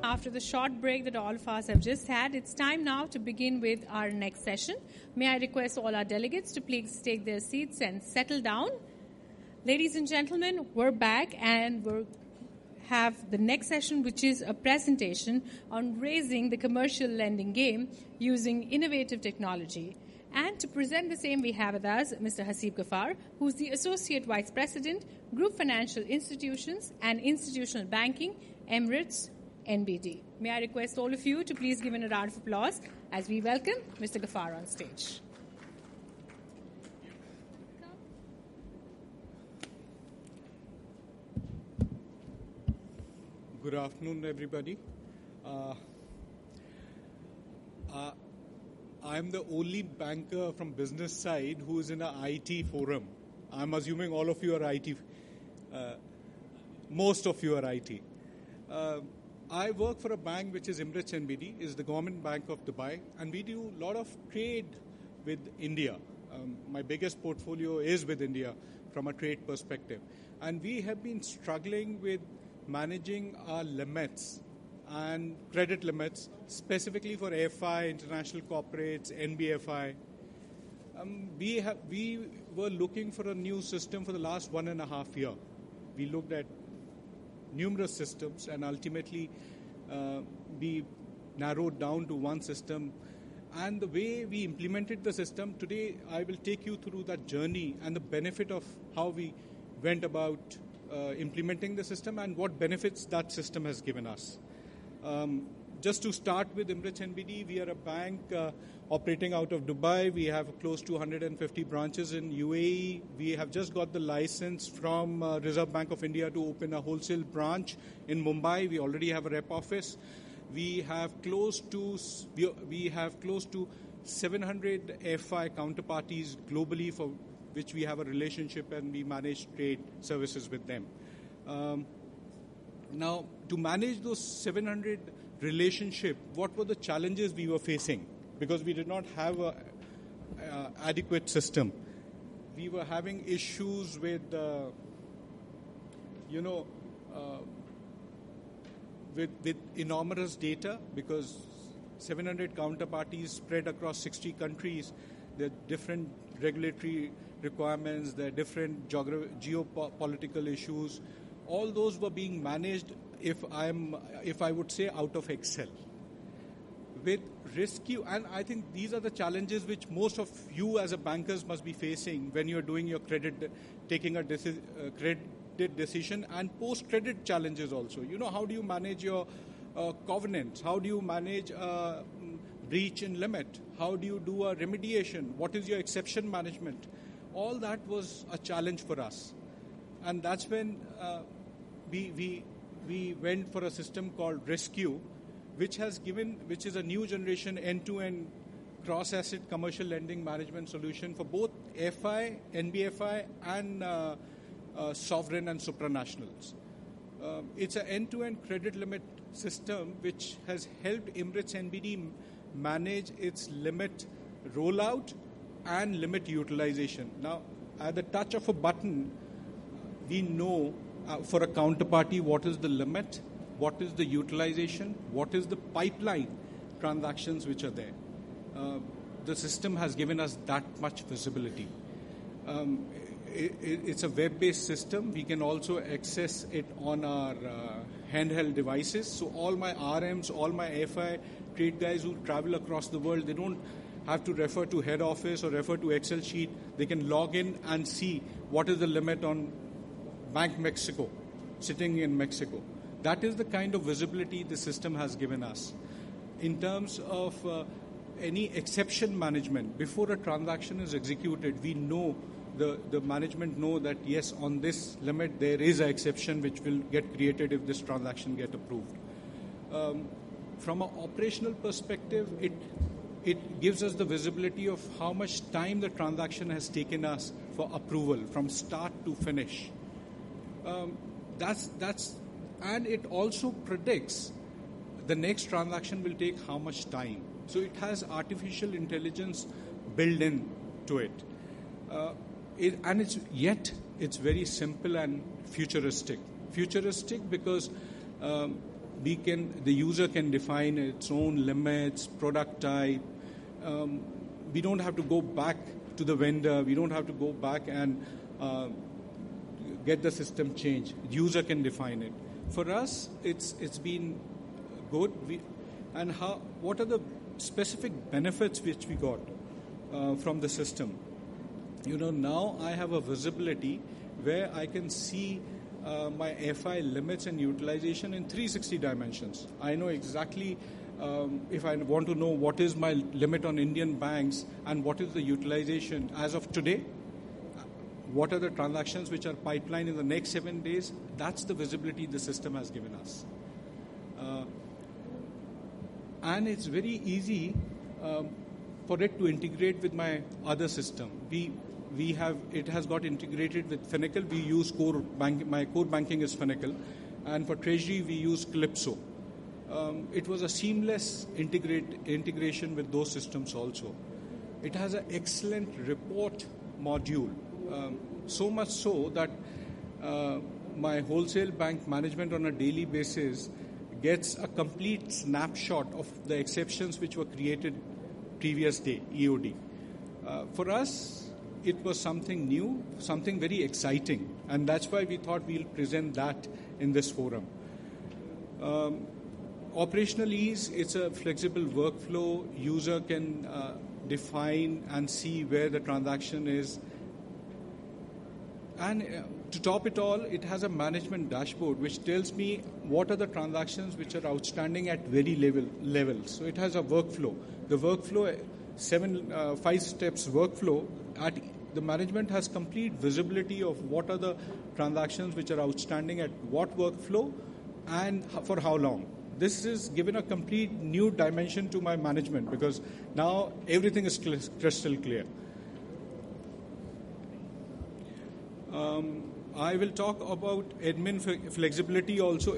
after the short break that all of us have just had, it's time now to begin with our next session. May I request all our delegates to please take their seats and settle down. Ladies and gentlemen, we're back and we'll have the next session, which is a presentation on raising the commercial lending game using innovative technology. And to present the same, we have with us Mr. Hasib Ghaffar, who's the Associate Vice President, Group Financial Institutions and Institutional Banking, Emirates NBD. May I request all of you to please give him a round of applause as we welcome Mr. Ghaffar on stage. Good afternoon, everybody. I'm the only banker from business side who is in an IT forum. I'm assuming all of you are IT. Most of you are IT. I work for a bank which is Emirates NBD, is the government bank of Dubai, and we do a lot of trade with India. My biggest portfolio is with India from a trade perspective. And we have been struggling with managing our limits and credit limits, specifically for FI, international corporates, NBFI. We were looking for a new system for the last 1.5 years. We looked at numerous systems and ultimately we narrowed down to one system. And the way we implemented the system, today I will take you through that journey and the benefit of how we went about implementing the system and what benefits that system has given us. Just to start with Emirates NBD, we are a bank operating out of Dubai. We have close to 150 branches in UAE. We have just got the license from Reserve Bank of India to open a wholesale branch in Mumbai. We already have a rep office. We have close to 700 FI counterparties globally for which we have a relationship and we manage trade services with them. Now, to manage those 700 relationship, what were the challenges we were facing? Because we did not have an adequate system. We were having issues with, with enormous data because 700 counterparties spread across 60 countries. There are different regulatory requirements, there are different geopolitical issues. All those were being managed, if I would say, out of Excel. With rescue, and I think these are the challenges which most of you as a bankers must be facing when you're doing your taking a credit decision and post-credit challenges also. How do you manage your covenants? How do you manage breach in limit? How do you do a remediation? What is your exception management? All that was a challenge for us. And that's when we went for a system called Rescue, which is a new generation end-to-end cross-asset commercial lending management solution for both FI, NBFI, and sovereign and supranationals. It's an end-to-end credit limit system which has helped Emirates NBD manage its limit rollout and limit utilization. Now, at the touch of a button, we know for a counterparty what is the limit, what is the utilization, what is the pipeline transactions which are there. The system has given us that much visibility. It's a web-based system. We can also access it on our handheld devices. So all my RMs, all my FI trade guys who travel across the world, they don't have to refer to head office or refer to Excel sheet. They can log in and see what is the limit on Bank Mexico, sitting in Mexico. That is the kind of visibility the system has given us. In terms of any exception management, before a transaction is executed, we know, the management know that yes, on this limit there is an exception which will get created if this transaction get approved. From an operational perspective, it gives us the visibility of how much time the transaction has taken us for approval from start to finish. And it also predicts the next transaction will take how much time. So it has artificial intelligence built in to it. It's very simple and futuristic. Futuristic because the user can define its own limits, product type. We don't have to go back to the vendor. We don't have to go back and get the system changed. User can define it. For us, it's been good. What are the specific benefits which we got from the system? Now I have a visibility where I can see my FI limits and utilization in 360 dimensions. I know exactly if I want to know what is my limit on Indian banks and what is the utilization as of today, what are the transactions which are pipeline in the next 7 days, that's the visibility the system has given us. And it's very easy for it to integrate with my other system. It has got integrated with Finacle. We use my core banking is Finacle, and for treasury we use Calypso. It was a seamless integration with those systems also. It has an excellent report module, so much so that my wholesale bank management on a daily basis gets a complete snapshot of the exceptions which were created previous day, EOD. For us, it was something new, something very exciting, and that's why we thought we'll present that in this forum. Operational ease, it's a flexible workflow. User can define and see where the transaction is. And to top it all, it has a management dashboard which tells me what are the transactions which are outstanding at very levels. So it has a workflow. The workflow, 5 steps workflow, the management has complete visibility of what are the transactions which are outstanding at what workflow and for how long. This is given a complete new dimension to my management because now everything is crystal clear. I will talk about admin flexibility also.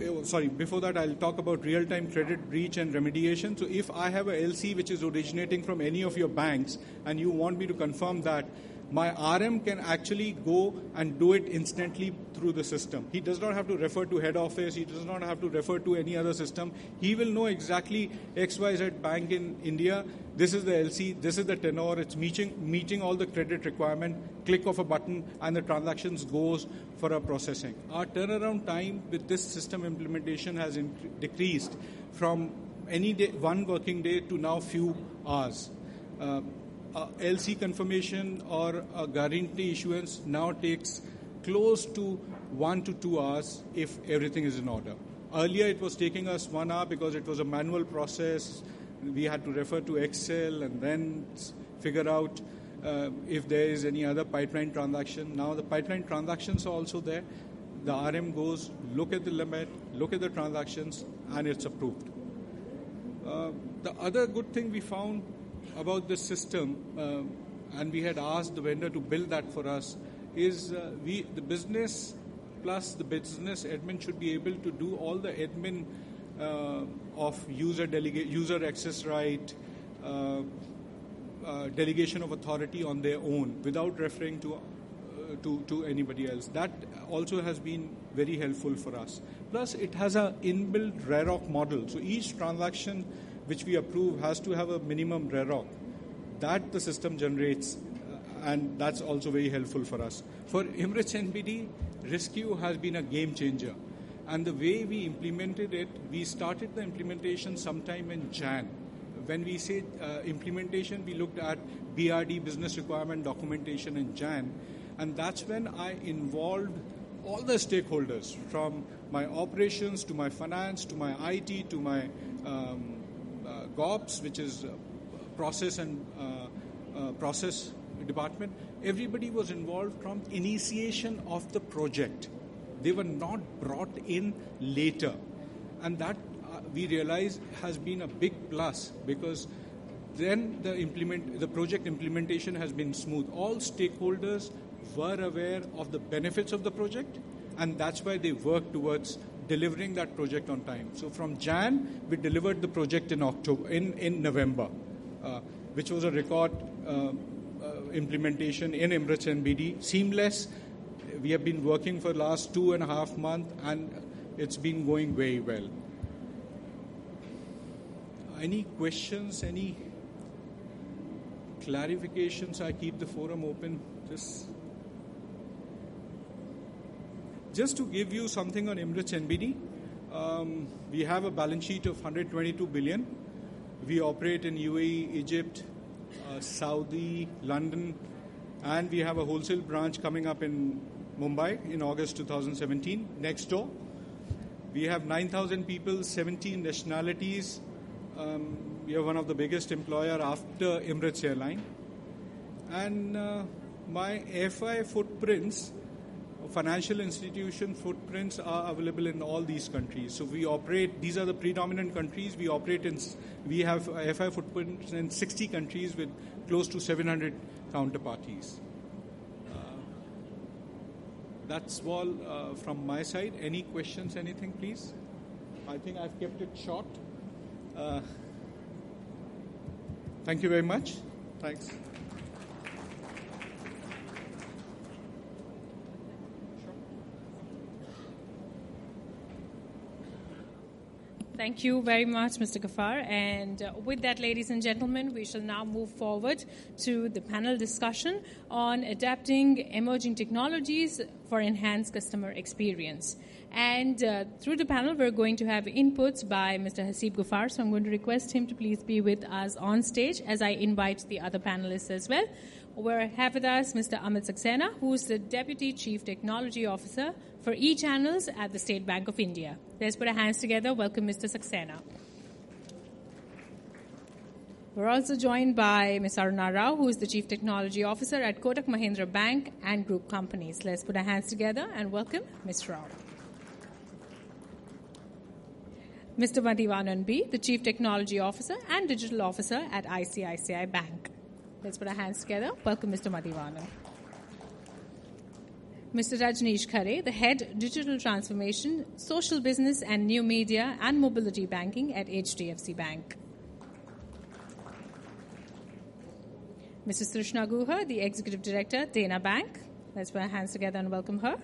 Before that, I'll talk about real-time credit breach and remediation. So if I have a LC which is originating from any of your banks and you want me to confirm that, my RM can actually go and do it instantly through the system. He does not have to refer to head office. He does not have to refer to any other system. He will know exactly XYZ bank in India. This is the LC. This is the tenor. It's meeting all the credit requirement. Click of a button and the transactions goes for a processing. Our turnaround time with this system implementation has decreased from any day, 1 working day to now few hours. LC confirmation or a guarantee issuance now takes close to 1 to 2 hours if everything is in order. Earlier it was taking us 1 hour because it was a manual process. We had to refer to Excel and then figure out if there is any other pipeline transaction. Now the pipeline transactions are also there. The RM goes, look at the limit, look at the transactions, and it's approved. The other good thing we found about this system, and we had asked the vendor to build that for us, is the business plus the business admin should be able to do all the admin of user access right, delegation of authority on their own without referring to anybody else. That also has been very helpful for us. Plus, it has an inbuilt RAROC model. So each transaction which we approve has to have a minimum RAROC. That the system generates, and that's also very helpful for us. For Emirates NBD, Rescue has been a game changer. And the way we implemented it, we started the implementation sometime in Jan. When we say implementation, we looked at BRD, business requirement documentation in Jan. And that's when I involved all the stakeholders, from my operations to my finance to my IT to my GOPS, which is process and process department. Everybody was involved from initiation of the project. They were not brought in later. And that we realized has been a big plus, because then the project implementation has been smooth. All stakeholders were aware of the benefits of the project, and that's why they worked towards delivering that project on time. So from Jan, we delivered the project in November, which was a record implementation in Emirates NBD. Seamless. We have been working for the last 2.5 months, and it's been going very well. Any questions, any clarifications? I keep the forum open. Just to give you something on Emirates NBD, we have a balance sheet of 122 billion. We operate in UAE, Egypt, Saudi, London, and we have a wholesale branch coming up in Mumbai in August 2017, next door. We have 9,000 people, 17 nationalities. We are one of the biggest employer after Emirates Airline. And my FI footprints, financial institution footprints are available in all these countries. So we operate, these are the predominant countries we operate in. We have FI footprints in 60 countries with close to 700 counterparties. That's all from my side. Any questions, anything, please? I think I've kept it short. Thank you very much. Thanks. Thank you very much, Mr. Ghaffar. And with that, ladies and gentlemen, we shall now move forward to the panel discussion on adapting emerging technologies for enhanced customer experience. And through the panel, we're going to have inputs by Mr. Haseeb Ghaffar. So I'm going to request him to please be with us on stage as I invite the other panelists as well. We have with us Mr. Amit Saxena, who is the Deputy Chief Technology Officer for e-channels at the State Bank of India. Let's put our hands together. Welcome, Mr. Saxena. We're also joined by Ms. Aruna Rao, who is the Chief Technology Officer at Kotak Mahindra Bank and Group Companies. Let's put our hands together and welcome Ms. Rao. Mr. Madhivanan B., the Chief Technology Officer and Digital Officer at ICICI Bank. Let's put our hands together. Welcome, Mr. Madhivanan. Mr. Rajneesh Khare, the Head Digital Transformation, Social Business and New Media and Mobility Banking at HDFC Bank. Mrs. Trishna Guha, the Executive Director, Dena Bank. Let's put our hands together and welcome her.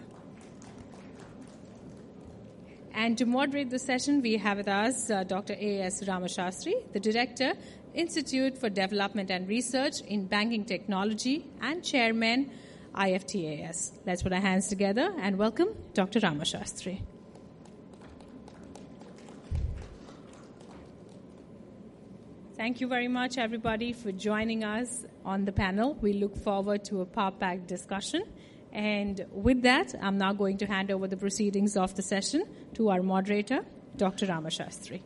And to moderate the session, we have with us Dr. A.S. Ramashastri, the Director, Institute for Development and Research in Banking Technology and Chairman, IFTAS. Let's put our hands together and welcome Dr. Ramashastri. Thank you very much, everybody, for joining us on the panel. We look forward to a power-packed discussion. And with that, I'm now going to hand over the proceedings of the session to our moderator, Dr. Ramashastri.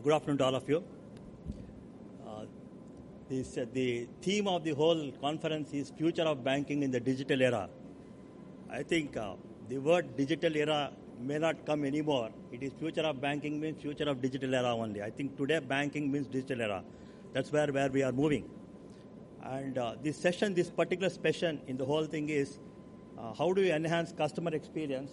Good afternoon to all of you. The theme of the whole conference is Future of Banking in the Digital Era. I think the word digital era may not come anymore. It is future of banking means future of digital era only. I think today banking means digital era. That's where we are moving. And this particular session in the whole thing is how do we enhance customer experience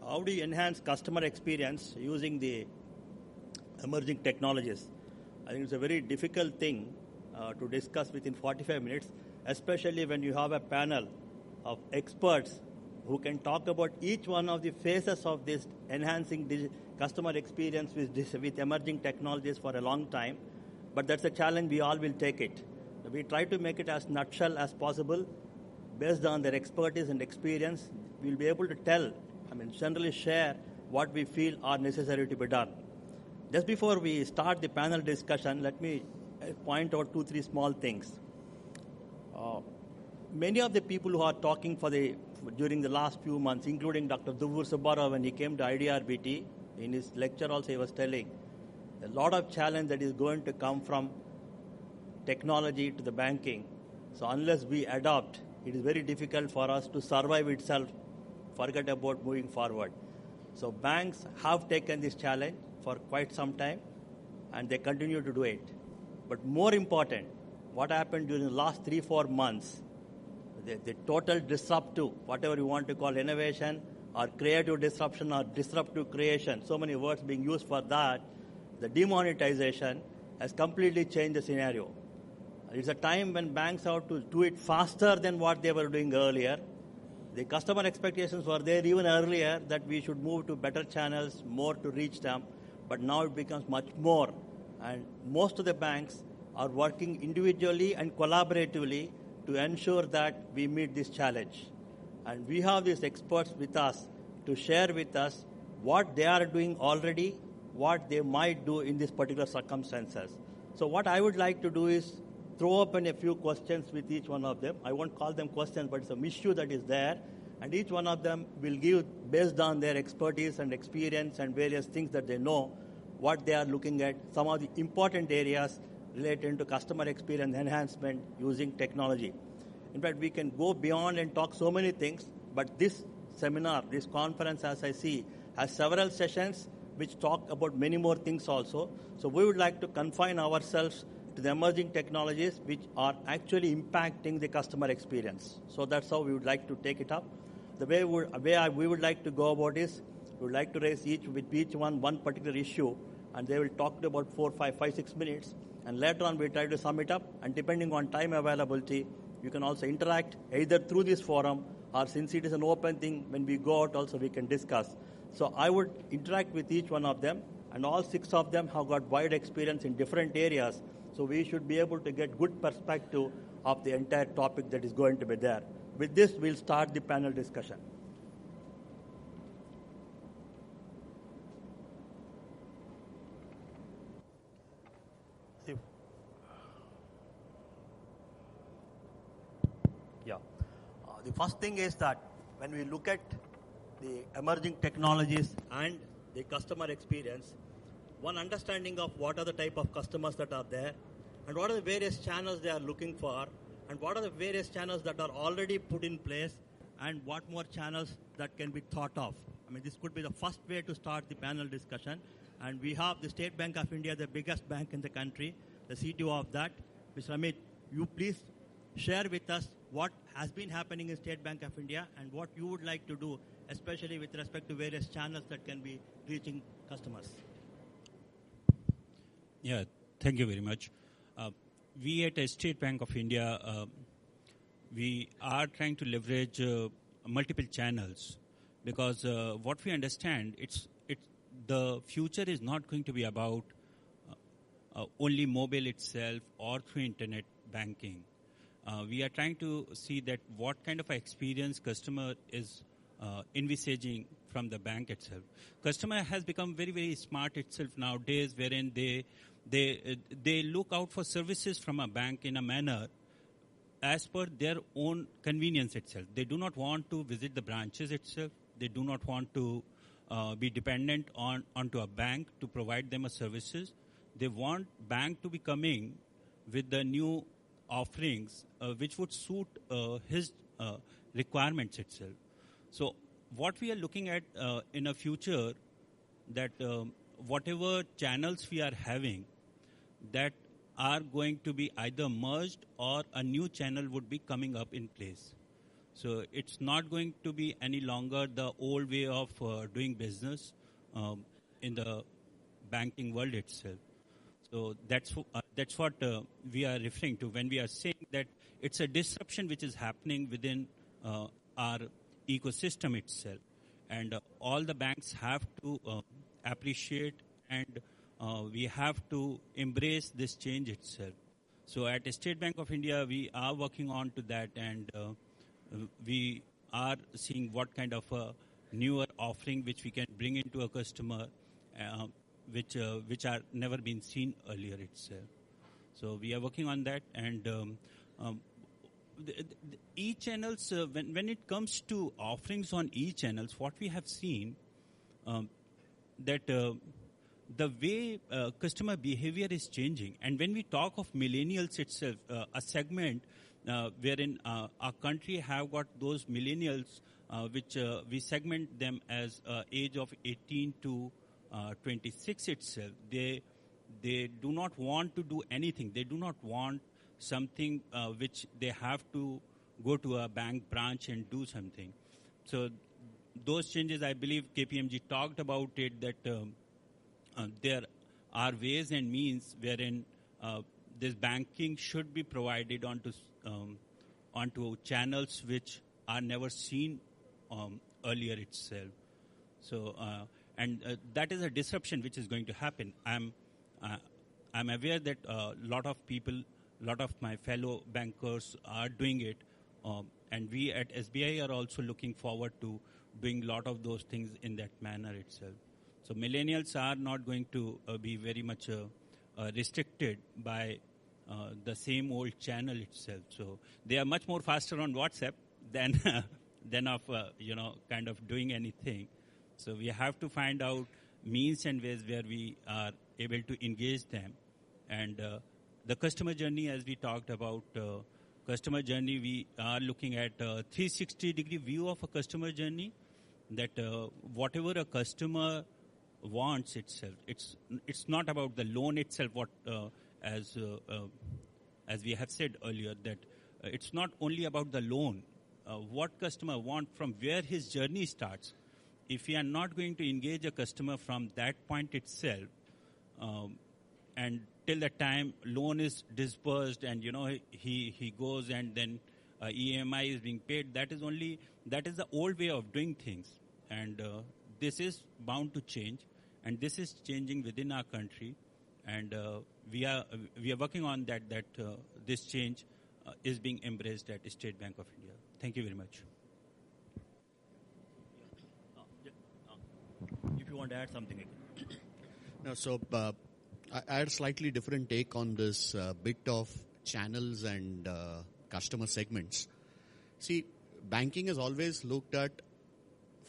How do you enhance customer experience using the emerging technologies? I think it's a very difficult thing to discuss within 45 minutes, especially when you have a panel of experts who can talk about each one of the phases of this enhancing customer experience with emerging technologies for a long time. But that's a challenge. We all will take it. We try to make it as nutshell as possible. Based on their expertise and experience, we'll be able to generally share what we feel are necessary to be done. Just before we start the panel discussion, let me point out 2-3 small things. Many of the people who are talking during the last few months, including Dr. Duvur Subbarao, when he came to IDRBT, in his lecture also he was telling, a lot of challenge that is going to come from technology to the banking. So unless we adopt, it is very difficult for us to survive itself, forget about moving forward. So banks have taken this challenge for quite some time, and they continue to do it. But more important, what happened during the last 3-4 months, the total disruptive, whatever you want to call innovation, or creative disruption, or disruptive creation, so many words being used for that, the demonetization has completely changed the scenario. It's a time when banks have to do it faster than what they were doing earlier. The customer expectations were there even earlier that we should move to better channels, more to reach them, but now it becomes much more. And most of the banks are working individually and collaboratively to ensure that we meet this challenge. And we have these experts with us to share with us what they are doing already, what they might do in these particular circumstances. So what I would like to do is throw open a few questions with each one of them. I won't call them questions, but it's an issue that is there. And each one of them will give, based on their expertise and experience and various things that they know, what they are looking at, some of the important areas related to customer experience enhancement using technology. In fact, we can go beyond and talk so many things, but this seminar, this conference, as I see, has several sessions which talk about many more things also. So we would like to confine ourselves to the emerging technologies which are actually impacting the customer experience. So that's how we would like to take it up. The way we would like to go about is, we would like to raise with each one particular issue, and they will talk to about 4, 5, 6 minutes, and later on we try to sum it up, and depending on time availability, you can also interact either through this forum, or since it is an open thing, when we go out also we can discuss. So I would interact with each one of them, and all 6 of them have got wide experience in different areas, so we should be able to get good perspective of the entire topic that is going to be there. With this, we'll start the panel discussion. The first thing is that when we look at the emerging technologies and the customer experience, one understanding of what are the type of customers that are there, and what are the various channels they are looking for, and what are the various channels that are already put in place, and what more channels that can be thought of. I mean, this could be the first way to start the panel discussion. And we have the State Bank of India, the biggest bank in the country, the CTO of that. Mr. Amit, you please share with us what has been happening in State Bank of India and what you would like to do, especially with respect to various channels that can be reaching customers. Yeah, thank you very much. We at State Bank of India, we are trying to leverage multiple channels because what we understand, the future is not going to be about only mobile itself or through internet banking. We are trying to see that what kind of experience customer is envisaging from the bank itself. Customer has become very, very smart itself nowadays, wherein they look out for services from a bank in a manner as per their own convenience itself. They do not want to visit the branches itself. They do not want to be dependent onto a bank to provide them a services. They want bank to be coming with the new offerings which would suit his requirements itself. So what we are looking at in a future, that whatever channels we are having, that are going to be either merged or a new channel would be coming up in place. So it's not going to be any longer the old way of doing business in the banking world itself. So that's what we are referring to when we are saying that it's a disruption which is happening within our ecosystem itself. And all the banks have to appreciate and we have to embrace this change itself. So at State Bank of India, we are working on to that, and we are seeing what kind of a newer offering which we can bring into a customer, which are never been seen earlier itself. So we are working on that, and the e-channels, when it comes to offerings on e-channels, what we have seen that the way customer behavior is changing. And when we talk of millennials itself, a segment wherein our country have got those millennials which we segment them as age of 18 to 26 itself. They they do not want to do anything. They do not want something which they have to go to a bank branch and do something. So those changes, I believe KPMG talked about it, that there are ways and means wherein this banking should be provided onto channels which are never seen earlier itself. So, that is a disruption which is going to happen. I'm aware that a lot of people, lot of my fellow bankers are doing it, and we at SBI are also looking forward to doing a lot of those things in that manner itself. So millennials are not going to be very much restricted by the same old channel itself. So they are much more faster on WhatsApp than of kind of doing anything. So we have to find out means and ways where we are able to engage them. And the customer journey, as we talked about, customer journey, we are looking at a 360-degree view of a customer journey, that whatever a customer wants itself, it's not about the loan itself, as we have said earlier, that it's not only about the loan. What customer want, from where his journey starts. If we are not going to engage a customer from that point itself, and till the time loan is disbursed and he goes and then EMI is being paid, that is the old way of doing things, and this is bound to change, and this is changing within our country, and we are working on that this change is being embraced at State Bank of India. Thank you very much. If you want to add something. No, so I had a slightly different take on this bit of channels and customer segments. See, banking has always looked at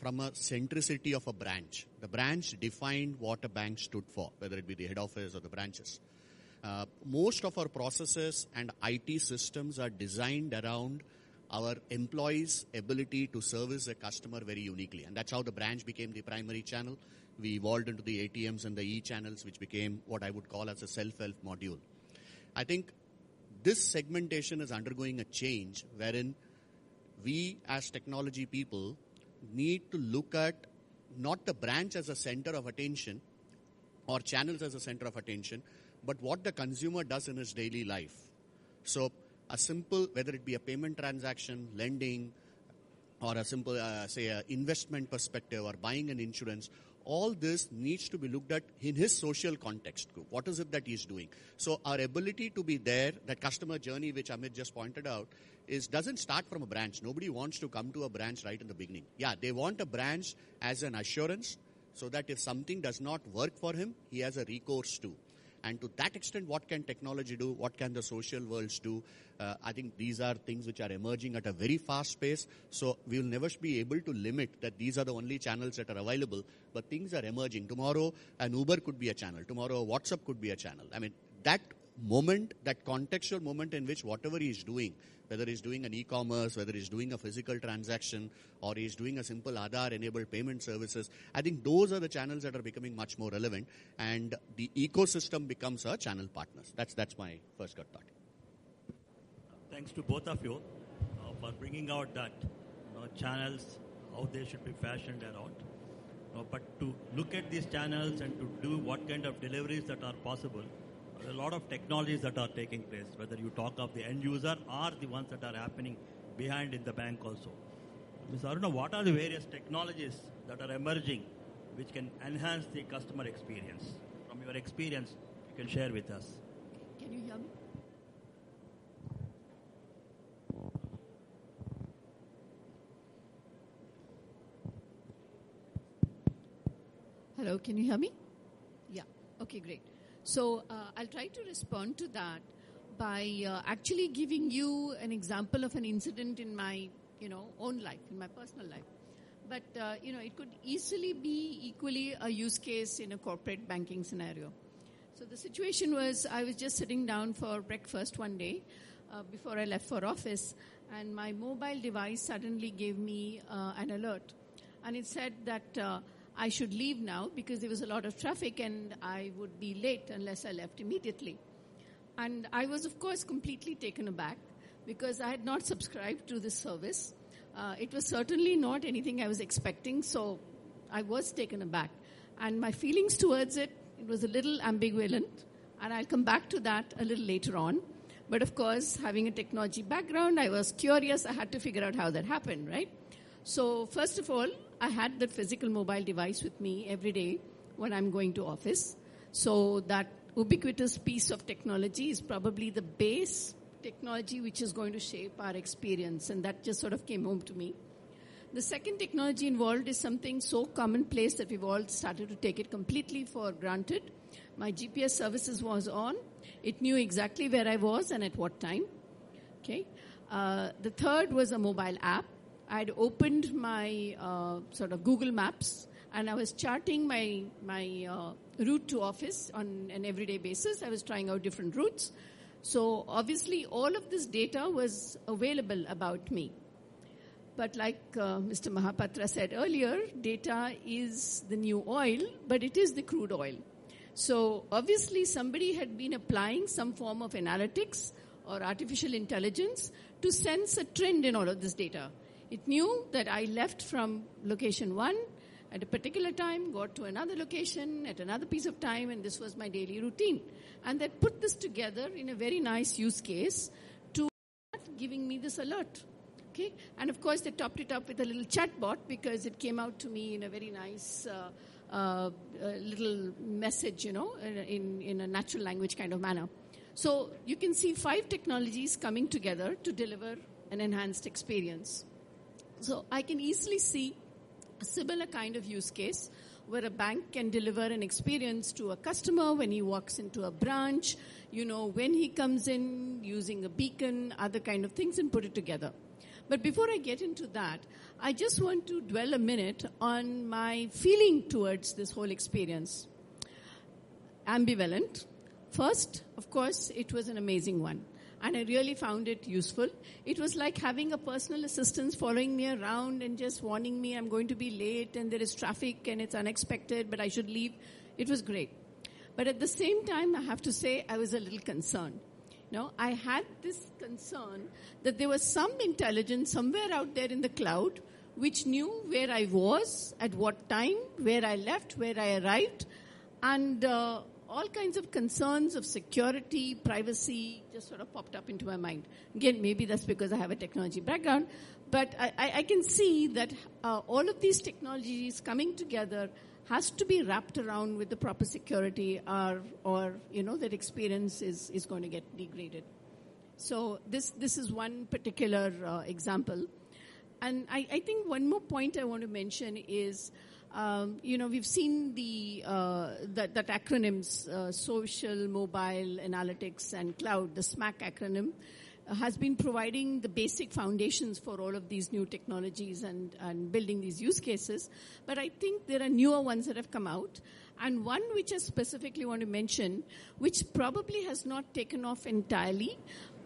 from a centricity of a branch. The branch defined what a bank stood for, whether it be the head office or the branches. Most of our processes and IT systems are designed around our employees' ability to service a customer very uniquely. And that's how the branch became the primary channel. We evolved into the ATMs and the e-channels, which became what I would call as a self-help module. I think this segmentation is undergoing a change wherein we as technology people need to look at not the branch as a center of attention or channels as a center of attention, but what the consumer does in his daily life. So a simple, whether it be a payment transaction, lending, or a simple, investment perspective or buying an insurance, all this needs to be looked at in his social context group. What is it that he's doing? So our ability to be there, that customer journey which Amit just pointed out, doesn't start from a branch. Nobody wants to come to a branch right in the beginning. Yeah, they want a branch as an assurance so that if something does not work for him, he has a recourse to. And to that extent, what can technology do? What can the social worlds do? I think these are things which are emerging at a very fast pace. So we will never be able to limit that these are the only channels that are available. But things are emerging. Tomorrow, an Uber could be a channel. Tomorrow, WhatsApp could be a channel. I mean, that moment, that contextual moment in which whatever he is doing, whether he's doing an e-commerce, whether he's doing a physical transaction, or he's doing a simple Aadhaar-enabled payment services, I think those are the channels that are becoming much more relevant, and the ecosystem becomes our channel partners. That's my first gut thought. Thanks to both of you for bringing out that channels, how they should be fashioned around. But to look at these channels and to do what kind of deliveries that are possible, there are a lot of technologies that are taking place, whether you talk of the end user or the ones that are happening behind in the bank also. Ms. Aruna, what are the various technologies that are emerging which can enhance the customer experience? From your experience, you can share with us. Can you hear me? Hello, can you hear me? Yeah, okay, great. So I'll try to respond to that by actually giving you an example of an incident in my, own life, in my personal life. But, it could easily be equally a use case in a corporate banking scenario. So the situation was, I was just sitting down for breakfast one day before I left for office, and my mobile device suddenly gave me an alert. And it said that I should leave now because there was a lot of traffic and I would be late unless I left immediately. And I was, of course, completely taken aback because I had not subscribed to this service. It was certainly not anything I was expecting, so I was taken aback. And my feelings towards it was a little ambivalent, and I'll come back to that a little later on. But of course, having a technology background, I was curious. I had to figure out how that happened, right? So first of all, I had that physical mobile device with me every day when I'm going to office. So that ubiquitous piece of technology is probably the base technology which is going to shape our experience, and that just sort of came home to me. The second technology involved is something so commonplace that we've all started to take it completely for granted. My GPS services was on. It knew exactly where I was and at what time. Okay. The third was a mobile app. I had opened my sort of Google Maps, and I was charting my route to office on an everyday basis. I was trying out different routes. So obviously all of this data was available about me. But like Mr. Mahapatra said earlier, data is the new oil, but it is the crude oil. So obviously somebody had been applying some form of analytics or artificial intelligence to sense a trend in all of this data. It knew that I left from location 1 at a particular time, got to another location at another piece of time, and this was my daily routine. And they put this together in a very nice use case to giving me this alert. Okay? And of course, they topped it up with a little chatbot because it came out to me in a very nice little message, in a natural language kind of manner. So you can see 5 technologies coming together to deliver an enhanced experience. So I can easily see a similar kind of use case where a bank can deliver an experience to a customer when he walks into a branch, when he comes in using a beacon, other kind of things, and put it together. But before I get into that, I just want to dwell a minute on my feeling towards this whole experience. Ambivalent. First, of course, it was an amazing one. And I really found it useful. It was like having a personal assistant following me around and just warning me I'm going to be late and there is traffic and it's unexpected, but I should leave. It was great. But at the same time, I have to say I was a little concerned. I had this concern that there was some intelligence somewhere out there in the cloud which knew where I was, at what time, where I left, where I arrived, and all kinds of concerns of security, privacy just sort of popped up into my mind. Again, maybe that's because I have a technology background, but I can see that all of these technologies coming together has to be wrapped around with the proper security or that experience is going to get degraded. So this is one particular example. And I think one more point I want to mention is, we've seen that acronyms, social, mobile, analytics, and cloud, the SMAC acronym, has been providing the basic foundations for all of these new technologies and building these use cases. But I think there are newer ones that have come out. And one which I specifically want to mention, which probably has not taken off entirely,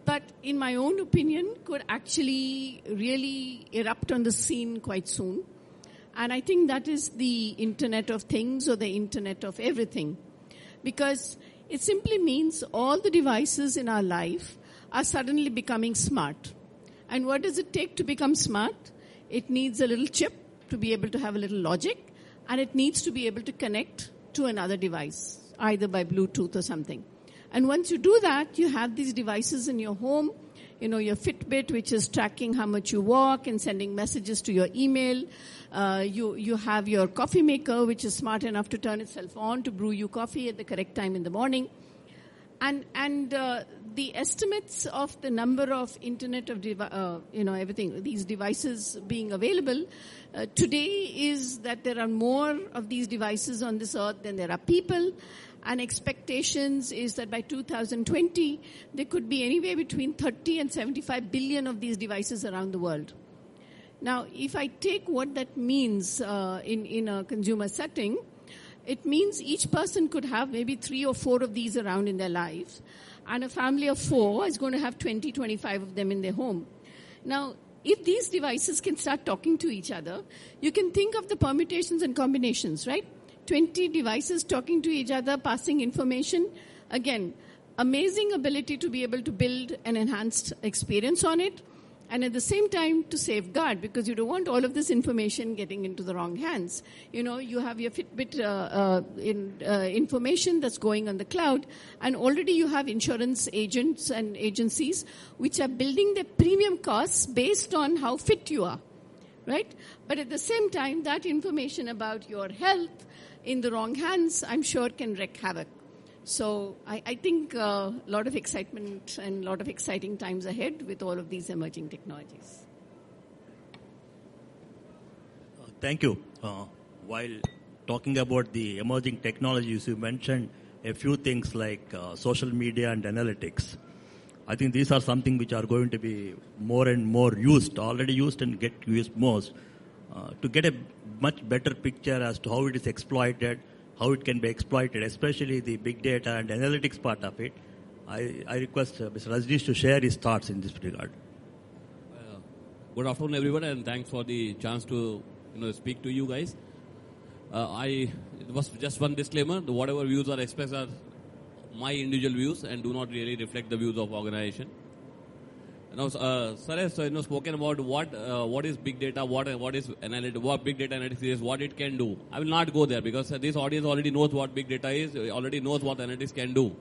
but in my own opinion could actually really erupt on the scene quite soon. And I think that is the Internet of Things or the Internet of Everything. Because it simply means all the devices in our life are suddenly becoming smart. And what does it take to become smart? It needs a little chip to be able to have a little logic, and it needs to be able to connect to another device, either by Bluetooth or something. And once you do that, you have these devices in your home, your Fitbit, which is tracking how much you walk and sending messages to your email. You have your coffee maker, which is smart enough to turn itself on to brew you coffee at the correct time in the morning. And the estimates of the number of Internet of everything, these devices being available today is that there are more of these devices on this earth than there are people. And expectations is that by 2020, there could be anywhere between 30 and 75 billion of these devices around the world. Now, if I take what that means in a consumer setting, it means each person could have maybe 3 or 4 of these around in their lives. And a family of 4 is going to have 20, 25 of them in their home. Now, if these devices can start talking to each other, you can think of the permutations and combinations, right? 20 devices talking to each other, passing information. Again, amazing ability to be able to build an enhanced experience on it, and at the same time to safeguard, because you don't want all of this information getting into the wrong hands. You have your Fitbit information that's going on the cloud, and already you have insurance agents and agencies which are building their premium costs based on how fit you are, right? But at the same time, that information about your health in the wrong hands, I'm sure, can wreak havoc. So I think a lot of excitement and a lot of exciting times ahead with all of these emerging technologies. Thank you. While talking about the emerging technologies, you mentioned a few things like social media and analytics. I think these are something which are going to be more and more used, already used and get used most, to get a much better picture as to how it is exploited, how it can be exploited, especially the big data and analytics part of it. I request Mr. Rajneesh to share his thoughts in this regard. Good afternoon, everyone, and thanks for the chance to speak to you guys. It was just one disclaimer: whatever views are expressed are my individual views and do not really reflect the views of organization. Now, sir has spoken about what is big data, what is analytics, what big data analytics is, what it can do. I will not go there because this audience already knows what big data is, already knows what analytics can do.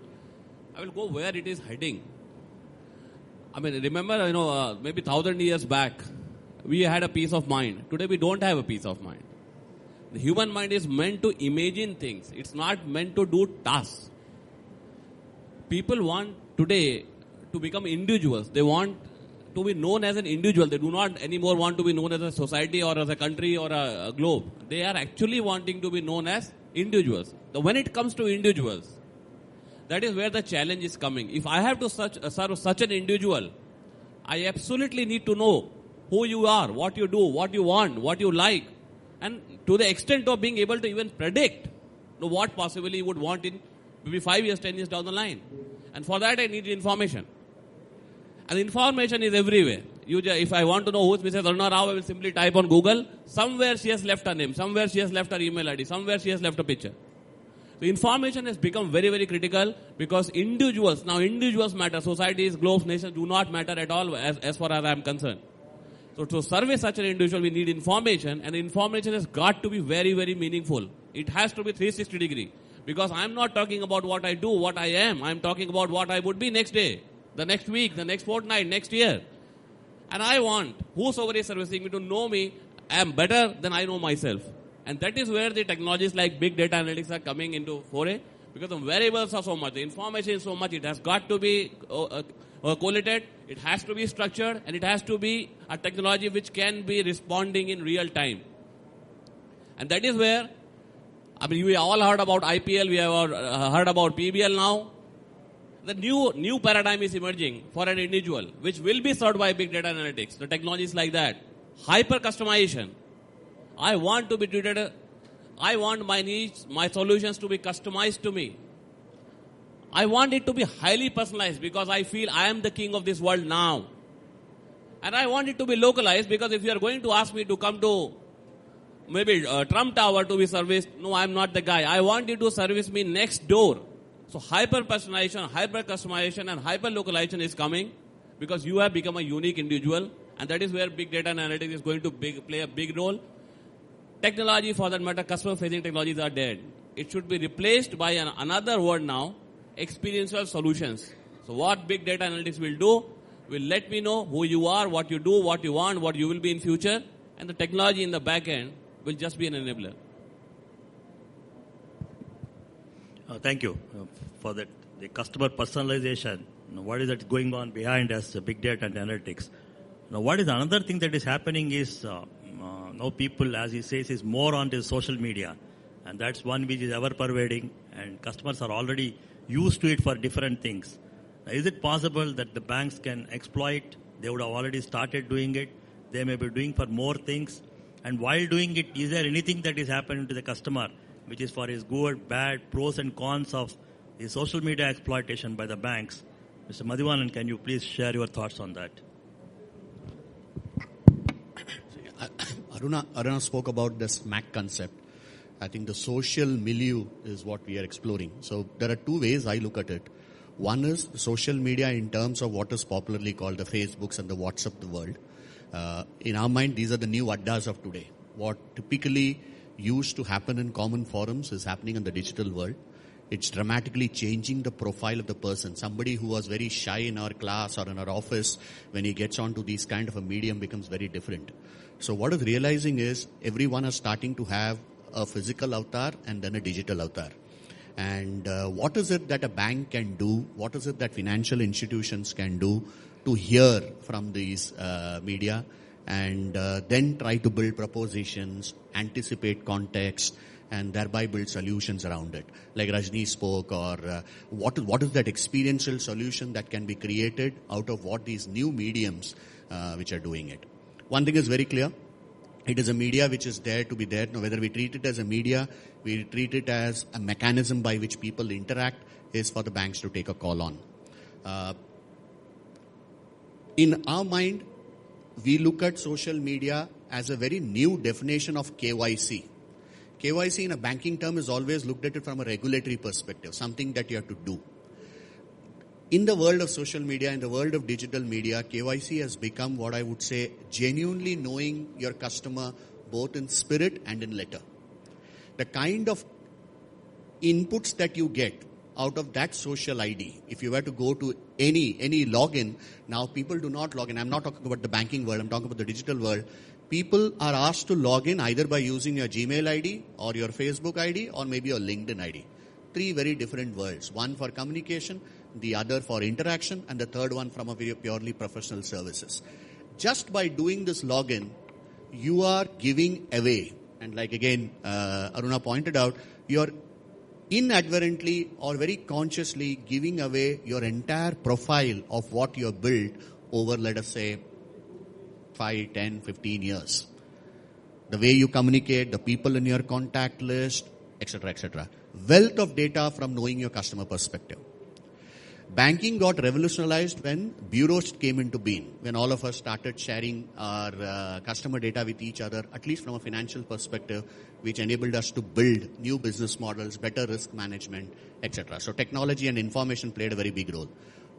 I will go where it is heading. I mean, remember, maybe 1,000 years back, we had a peace of mind. Today, we don't have a peace of mind. The human mind is meant to imagine things. It's not meant to do tasks. People want today to become individuals. They want to be known as an individual. They do not anymore want to be known as a society or as a country or a globe. They are actually wanting to be known as individuals. When it comes to individuals, that is where the challenge is coming. If I have to serve such an individual, I absolutely need to know who you are, what you do, what you want, what you like, and to the extent of being able to even predict what possibly you would want in maybe 5 years, 10 years down the line. And for that, I need information. And information is everywhere. If I want to know who is Mrs. Aruna Rao, I will simply type on Google. Somewhere she has left her name. Somewhere she has left her email ID. Somewhere she has left a picture. The information has become very, very critical because individuals matter. Societies, globes, nations do not matter at all as far as I am concerned. So to service such an individual, we need information, and the information has got to be very, very meaningful. It has to be 360 degree. Because I am not talking about what I do, what I am. I am talking about what I would be next day, the next week, the next fortnight, next year. And I want whosoever is servicing me to know me, I am better than I know myself. And that is where the technologies like big data analytics are coming into foray. Because the variables are so much, the information is so much, it has got to be collated, it has to be structured, and it has to be a technology which can be responding in real time. And that is where, we all heard about IPL, we have heard about PBL now. The new paradigm is emerging for an individual, which will be served by big data analytics. The technologies like that. Hyper customization. I want to be treated, I want my needs, my solutions to be customized to me. I want it to be highly personalized because I feel I am the king of this world now. And I want it to be localized because if you are going to ask me to come to maybe Trump Tower to be serviced, no, I am not the guy. I want you to service me next door. So hyper-personalization, hyper-customization and hyper-localization is coming because you have become a unique individual, and that is where big data and analytics is going to play a big role. Technology, for that matter, customer-facing technologies are dead. It should be replaced by another word now, experiential solutions. So what big data analytics will do, will let me know who you are, what you do, what you want, what you will be in future, and the technology in the back end will just be an enabler. Thank you for that. The customer personalization, what is that going on behind us, big data and analytics? Now, what is another thing that is happening is now people, as he says, is more on the social media. And that's one which is ever-pervading, and customers are already used to it for different things. Now, is it possible that the banks can exploit? They would have already started doing it. They may be doing for more things. And while doing it, is there anything that is happening to the customer which is for his good, bad, pros and cons of the social media exploitation by the banks? Mr. Madhivanan, can you please share your thoughts on that? Aruna spoke about the SMAC concept. I think the social milieu is what we are exploring. So there are two ways I look at it. One is social media in terms of what is popularly called the Facebooks and the WhatsApp of the world. In our mind, these are the new addas of today. What typically used to happen in common forums is happening in the digital world. It's dramatically changing the profile of the person. Somebody who was very shy in our class or in our office, when he gets onto these kind of a medium, becomes very different. So what is realizing is everyone is starting to have a physical avatar and then a digital avatar. And what is it that a bank can do? What is it that financial institutions can do to hear from these media and then try to build propositions, anticipate context, and thereby build solutions around it? Like Rajni spoke, or what is that experiential solution that can be created out of what these new mediums which are doing it? One thing is very clear. It is a media which is there to be there. Now, whether we treat it as a media, we treat it as a mechanism by which people interact, is for the banks to take a call on. In our mind, we look at social media as a very new definition of KYC. KYC in a banking term is always looked at it from a regulatory perspective, something that you have to do. In the world of social media, in the world of digital media, KYC has become what I would say genuinely knowing your customer both in spirit and in letter. The kind of inputs that you get out of that social ID, if you were to go to any login, now people do not log in. I'm not talking about the banking world, I'm talking about the digital world. People are asked to log in either by using your Gmail ID or your Facebook ID or maybe your LinkedIn ID. Three very different worlds. One for communication, the other for interaction, and the third one from a very purely professional services. Just by doing this login, you are giving away. And like again, Aruna pointed out, you're inadvertently or very consciously giving away your entire profile of what you have built over, let us say, 5, 10, 15 years. The way you communicate, the people in your contact list, etc., etc. Wealth of data from knowing your customer perspective. Banking got revolutionized when bureaus came into being, when all of us started sharing our customer data with each other, at least from a financial perspective, which enabled us to build new business models, better risk management, etc. So technology and information played a very big role.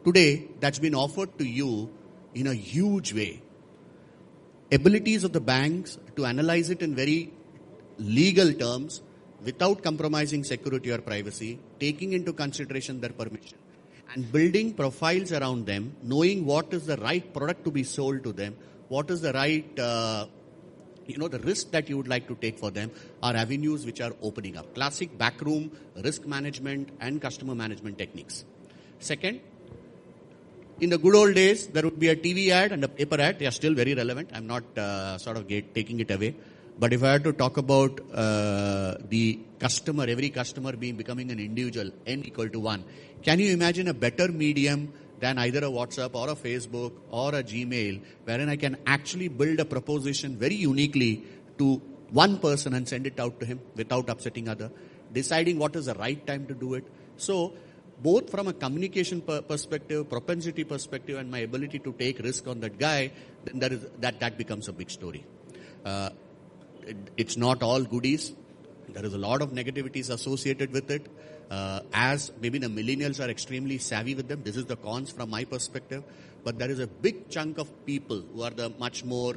Today, that's been offered to you in a huge way. Abilities of the banks to analyze it in very legal terms without compromising security or privacy, taking into consideration their permission, and building profiles around them, knowing what is the right product to be sold to them, what is the right, the risk that you would like to take for them, are avenues which are opening up. Classic backroom risk management and customer management techniques. Second, in the good old days, there would be a TV ad and a paper ad. They are still very relevant. I'm not taking it away. But if I had to talk about the customer, every customer becoming an individual, n equal to 1, can you imagine a better medium than either a WhatsApp or a Facebook or a Gmail, wherein I can actually build a proposition very uniquely to one person and send it out to him without upsetting other, deciding what is the right time to do it. So, both from a communication perspective, propensity perspective, and my ability to take risk on that guy, then that becomes a big story. It's not all goodies. There is a lot of negativities associated with it. As maybe the millennials are extremely savvy with them, this is the cons from my perspective. But there is a big chunk of people who are the much more,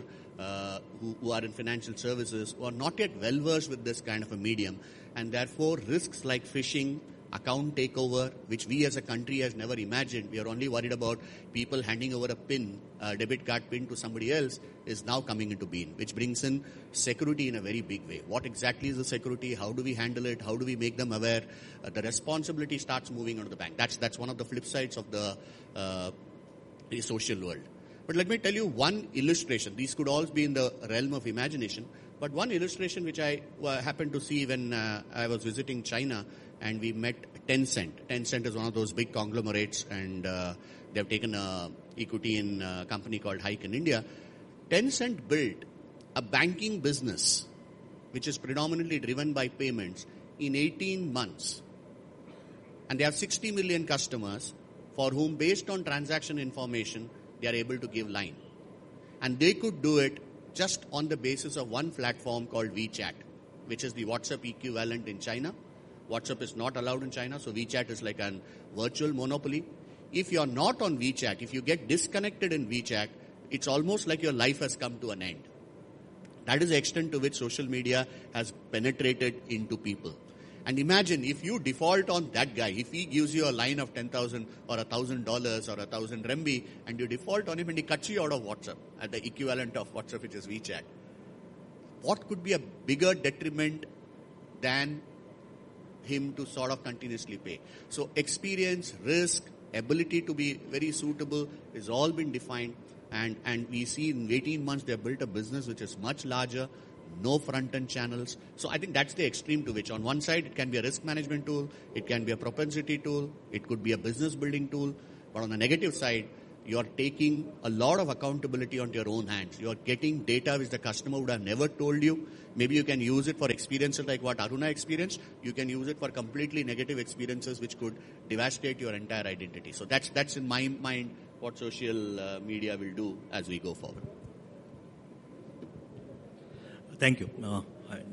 who are in financial services, who are not yet well versed with this kind of a medium. And therefore, risks like phishing, account takeover, which we as a country has never imagined. We are only worried about people handing over a debit card pin to somebody else, is now coming into being, which brings in security in a very big way. What exactly is the security? How do we handle it? How do we make them aware? The responsibility starts moving onto the bank. That's one of the flip sides of the social world. But let me tell you one illustration. These could all be in the realm of imagination. But one illustration which I happened to see when I was visiting China, and we met Tencent. Tencent is one of those big conglomerates, and they have taken equity in a company called Hike in India. Tencent built a banking business which is predominantly driven by payments in 18 months. And they have 60 million customers for whom, based on transaction information, they are able to give line. And they could do it just on the basis of one platform called WeChat, which is the WhatsApp equivalent in China. WhatsApp is not allowed in China, so WeChat is like a virtual monopoly. If you're not on WeChat, if you get disconnected in WeChat, it's almost like your life has come to an end. That is the extent to which social media has penetrated into people. And imagine if you default on that guy, if he gives you a line of 10,000 or $1,000 or 1,000 RMB, and you default on him and he cuts you out of WhatsApp at the equivalent of WhatsApp, which is WeChat. What could be a bigger detriment than him to sort of continuously pay? So experience, risk, ability to be very suitable is all been defined. And we see in 18 months they have built a business which is much larger, no front-end channels. So I think that's the extreme to which on one side it can be a risk management tool, it can be a propensity tool, it could be a business building tool. But on the negative side, you are taking a lot of accountability onto your own hands. You are getting data which the customer would have never told you. Maybe you can use it for experiences like what Aruna experienced. You can use it for completely negative experiences which could devastate your entire identity. So that's in my mind what social media will do as we go forward. Thank you.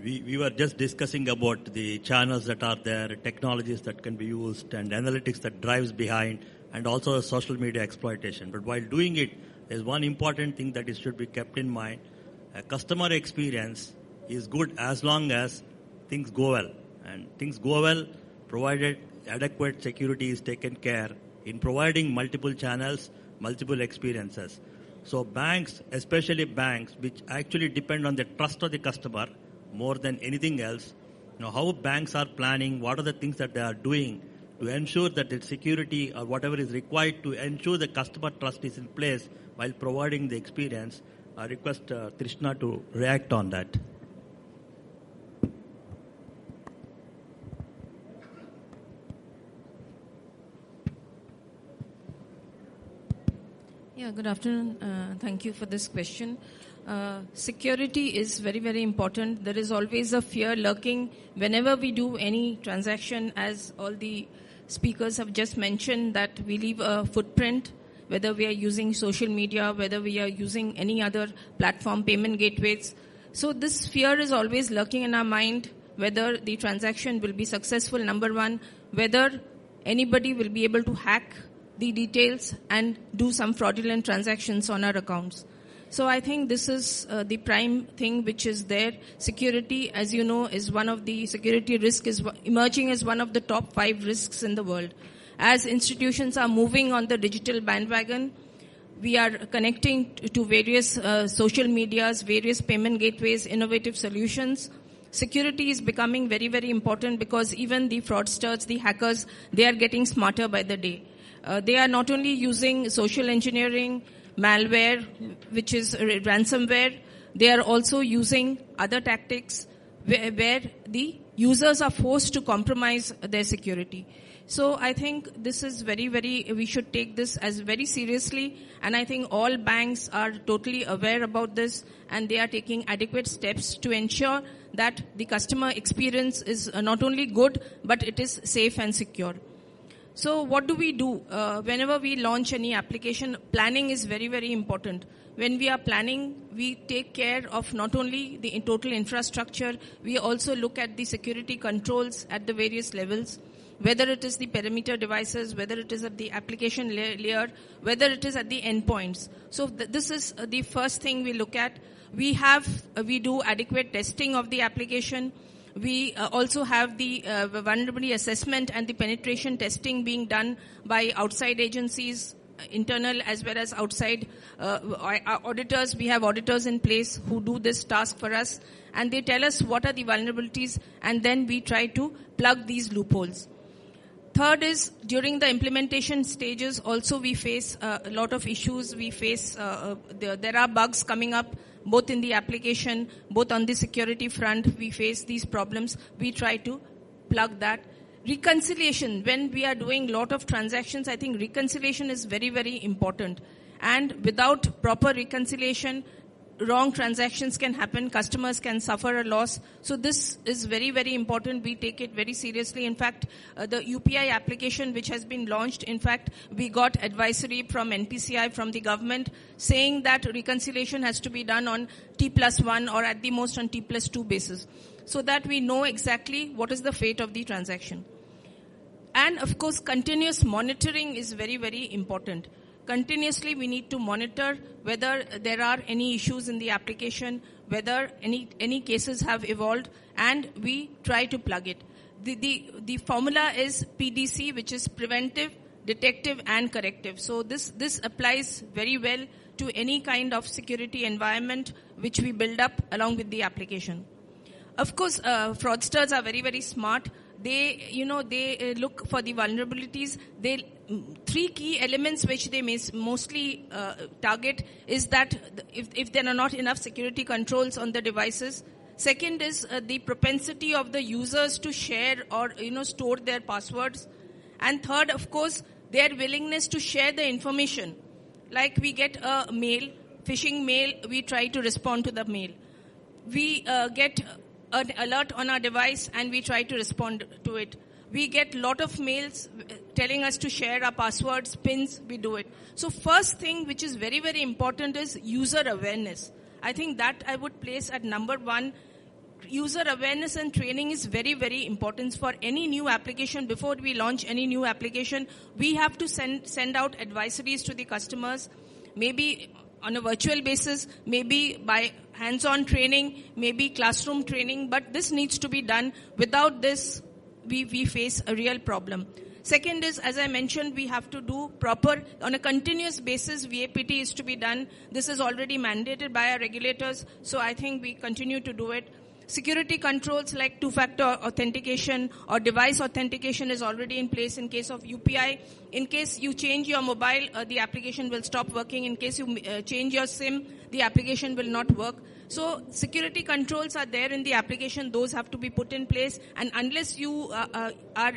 We were just discussing about the channels that are there, technologies that can be used, and analytics that drives behind, and also social media exploitation. But while doing it, there's one important thing that should be kept in mind. A customer experience is good as long as things go well. And things go well provided adequate security is taken care in providing multiple channels, multiple experiences. So banks, especially banks, which actually depend on the trust of the customer more than anything else, how banks are planning, what are the things that they are doing to ensure that the security or whatever is required to ensure the customer trust is in place while providing the experience. I request Trishna to react on that. Yeah, good afternoon. Thank you for this question. Security is very, very important. There is always a fear lurking whenever we do any transaction, as all the speakers have just mentioned, that we leave a footprint, whether we are using social media, whether we are using any other platform, payment gateways. So this fear is always lurking in our mind, whether the transaction will be successful, number one, whether anybody will be able to hack the details and do some fraudulent transactions on our accounts. So I think this is the prime thing which is there. Security, as you know, is one of the security risk is emerging as one of the top 5 risks in the world. As institutions are moving on the digital bandwagon, we are connecting to various social medias, various payment gateways, innovative solutions. Security is becoming very, very important because even the fraudsters, the hackers, they are getting smarter by the day. They are not only using social engineering, malware, which is ransomware, they are also using other tactics where the users are forced to compromise their security. So I think this is we should take this as very seriously, and I think all banks are totally aware about this, and they are taking adequate steps to ensure that the customer experience is not only good, but it is safe and secure. So what do we do? Whenever we launch any application, planning is very, very important. When we are planning, we take care of not only the total infrastructure, we also look at the security controls at the various levels, whether it is the perimeter devices, whether it is at the application layer, whether it is at the endpoints. So this is the first thing we look at. We do adequate testing of the application. We also have the vulnerability assessment and the penetration testing being done by outside agencies, internal as well as outside auditors. We have auditors in place who do this task for us, and they tell us what are the vulnerabilities, and then we try to plug these loopholes. Third is, during the implementation stages, also we face a lot of issues. We face, there are bugs coming up, both in the application, both on the security front. We face these problems. We try to plug that. Reconciliation, when we are doing a lot of transactions, I think reconciliation is very, very important. And without proper reconciliation, wrong transactions can happen, customers can suffer a loss. So this is very, very important. We take it very seriously. In fact, the UPI application which has been launched, in fact, we got advisory from NPCI, from the government, saying that reconciliation has to be done on T+1 or at the most on T+2 basis, so that we know exactly what is the fate of the transaction. And of course, continuous monitoring is very, very important. Continuously, we need to monitor whether there are any issues in the application, whether any cases have evolved, and we try to plug it. The formula is PDC, which is preventive, detective, and corrective. So this applies very well to any kind of security environment which we build up along with the application. Of course, fraudsters are very, very smart. They look for the vulnerabilities. Three key elements which they mostly target is that if there are not enough security controls on the devices. Second is the propensity of the users to share or store their passwords. And third, of course, their willingness to share the information. Like we get a mail, phishing mail, we try to respond to the mail. We get an alert on our device and we try to respond to it. We get a lot of mails telling us to share our passwords, pins, we do it. So first thing which is very, very important is user awareness. I think that I would place at number one. User awareness and training is very, very important for any new application. Before we launch any new application, we have to send out advisories to the customers, maybe on a virtual basis, maybe by hands-on training, maybe classroom training, but this needs to be done. Without this, we face a real problem. Second is, as I mentioned, we have to do proper, on a continuous basis, VAPT is to be done. This is already mandated by our regulators, so I think we continue to do it. Security controls like two-factor authentication or device authentication is already in place in case of UPI. In case you change your mobile, the application will stop working. In case you change your SIM, the application will not work. So security controls are there in the application. Those have to be put in place. And unless you are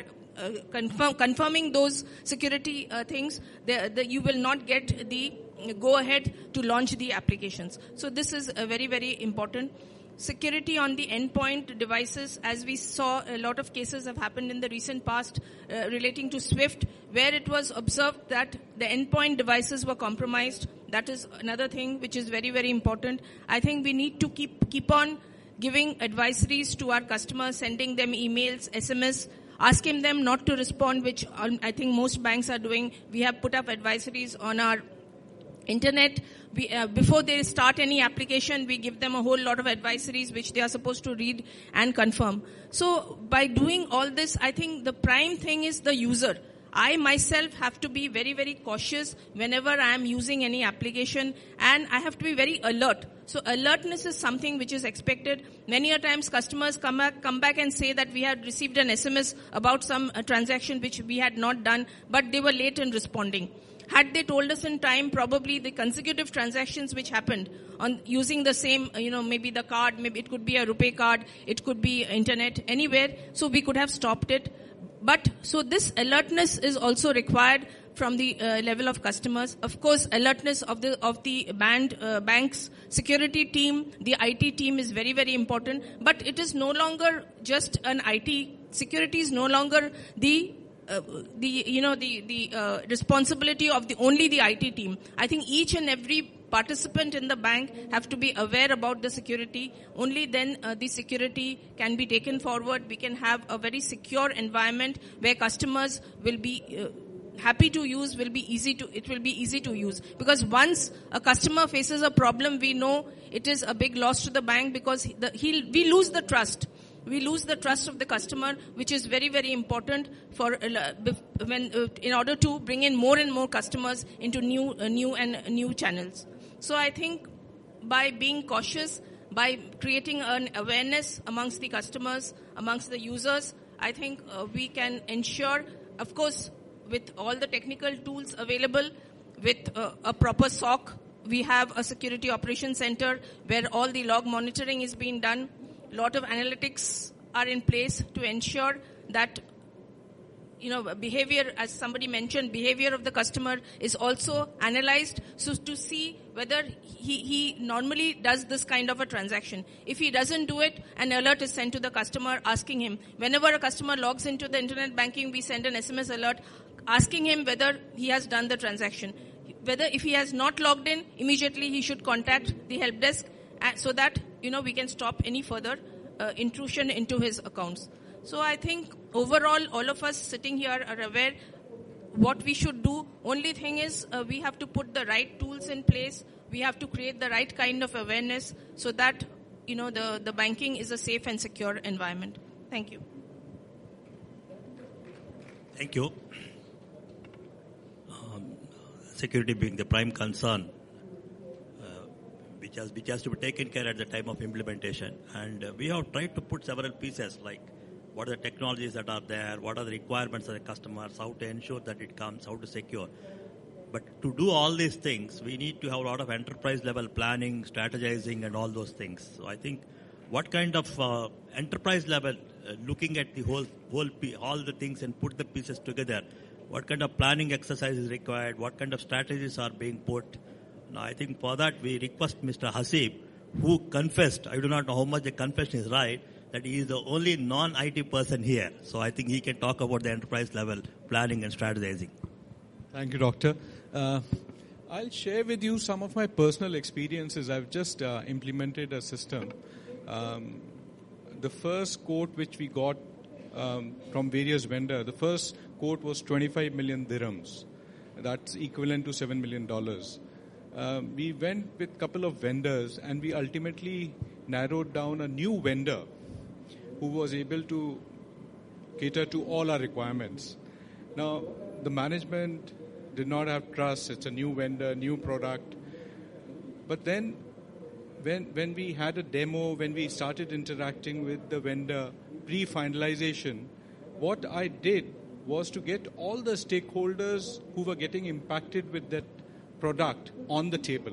confirming those security things, you will not get the go-ahead to launch the applications. So this is very, very important. Security on the endpoint devices, as we saw, a lot of cases have happened in the recent past relating to SWIFT, where it was observed that the endpoint devices were compromised. That is another thing which is very, very important. I think we need to keep on giving advisories to our customers, sending them emails, SMS, asking them not to respond, which I think most banks are doing. We have put up advisories on our internet. Before they start any application, we give them a whole lot of advisories which they are supposed to read and confirm. So by doing all this, I think the prime thing is the user. I myself have to be very, very cautious whenever I am using any application, and I have to be very alert. So alertness is something which is expected. Many a times customers come back and say that we had received an SMS about some transaction which we had not done, but they were late in responding. Had they told us in time, probably the consecutive transactions which happened on using the same, maybe the card, maybe it could be a RuPay card, it could be internet, anywhere, so we could have stopped it. But, so this alertness is also required from the level of customers. Of course, alertness of the bank's security team, the IT team is very, very important. But it is no longer just an IT, security is no longer the responsibility of only the IT team. I think each and every participant in the bank have to be aware about the security. Only then the security can be taken forward. We can have a very secure environment where customers will be happy to use, it will be easy to use. Because once a customer faces a problem, we know it is a big loss to the bank because we lose the trust. We lose the trust of the customer, which is very, very important in order to bring in more and more customers into new channels. So I think by being cautious, by creating an awareness amongst the customers, amongst the users, I think we can ensure, of course, with all the technical tools available, with a proper SOC, we have a security operations center where all the log monitoring is being done. A lot of analytics are in place to ensure that behavior, as somebody mentioned, behavior of the customer is also analyzed, so to see whether he normally does this kind of a transaction. If he doesn't do it, an alert is sent to the customer asking him. Whenever a customer logs into the internet banking, we send an SMS alert asking him whether he has done the transaction. Whether if he has not logged in, immediately he should contact the help desk so that we can stop any further intrusion into his accounts. So I think overall, all of us sitting here are aware what we should do. Only thing is we have to put the right tools in place. We have to create the right kind of awareness so that the banking is a safe and secure environment. Thank you. Thank you. Security being the prime concern, which has to be taken care at the time of implementation. And we have tried to put several pieces, like what are the technologies that are there, what are the requirements of the customers, how to ensure that it comes, how to secure. But to do all these things, we need to have a lot of enterprise level planning, strategizing, and all those things. So I think what kind of enterprise level, looking at the all the things and put the pieces together, what kind of planning exercise is required, what kind of strategies are being put. Now, I think for that we request Mr. Hasib, who confessed, I do not know how much the confession is right, that he is the only non-IT person here. So I think he can talk about the enterprise level planning and strategizing. Thank you, Doctor. I'll share with you some of my personal experiences. I've just implemented a system. The first quote which we got from various vendors, the first quote was 25 million dirhams. That's equivalent to $7 million. We went with a couple of vendors and we ultimately narrowed down a new vendor who was able to cater to all our requirements. Now, the management did not have trust. It's a new vendor, new product. But then when we had a demo, when we started interacting with the vendor pre-finalization, what I did was to get all the stakeholders who were getting impacted with that product on the table.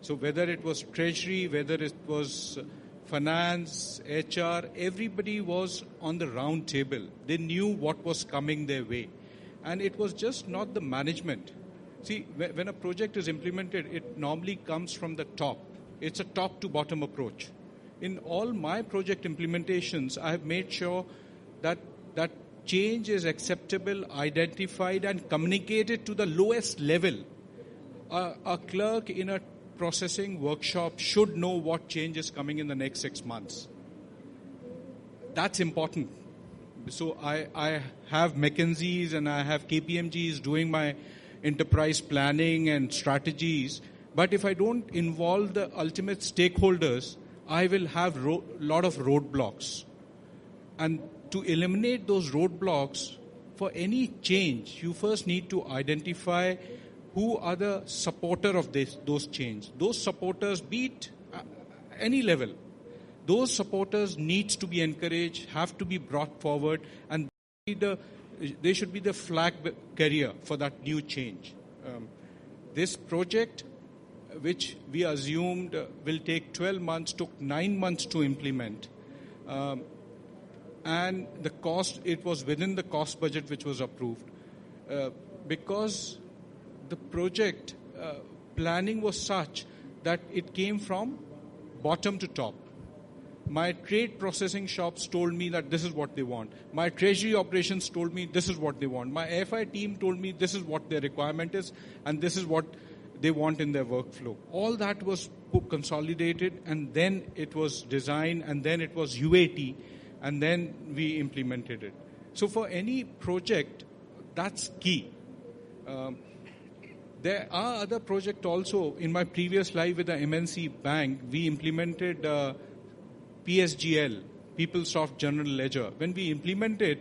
So whether it was treasury, whether it was finance, HR, everybody was on the round table. They knew what was coming their way. And it was just not the management. See, when a project is implemented, it normally comes from the top. It's a top to bottom approach. In all my project implementations, I have made sure that change is acceptable, identified, and communicated to the lowest level. A clerk in a processing workshop should know what change is coming in the next 6 months. That's important. So I have McKinsey's and I have KPMG's doing my enterprise planning and strategies. But if I don't involve the ultimate stakeholders, I will have lot of roadblocks. And to eliminate those roadblocks, for any change, you first need to identify who are the supporter of those change. Those supporters, be it any level, those supporters needs to be encouraged, have to be brought forward, and they should be the flag carrier for that new change. This project, which we assumed will take 12 months, took 9 months to implement. And the cost, it was within the cost budget which was approved. Because the project planning was such that it came from bottom to top. My trade processing shops told me that this is what they want. My treasury operations told me this is what they want. My FI team told me this is what their requirement is and this is what they want in their workflow. All that was consolidated, and then it was designed, and then it was UAT, and then we implemented it. So for any project, that's key. There are other projects also. In my previous life with the MNC bank, we implemented PSGL, PeopleSoft General Ledger. When we implemented,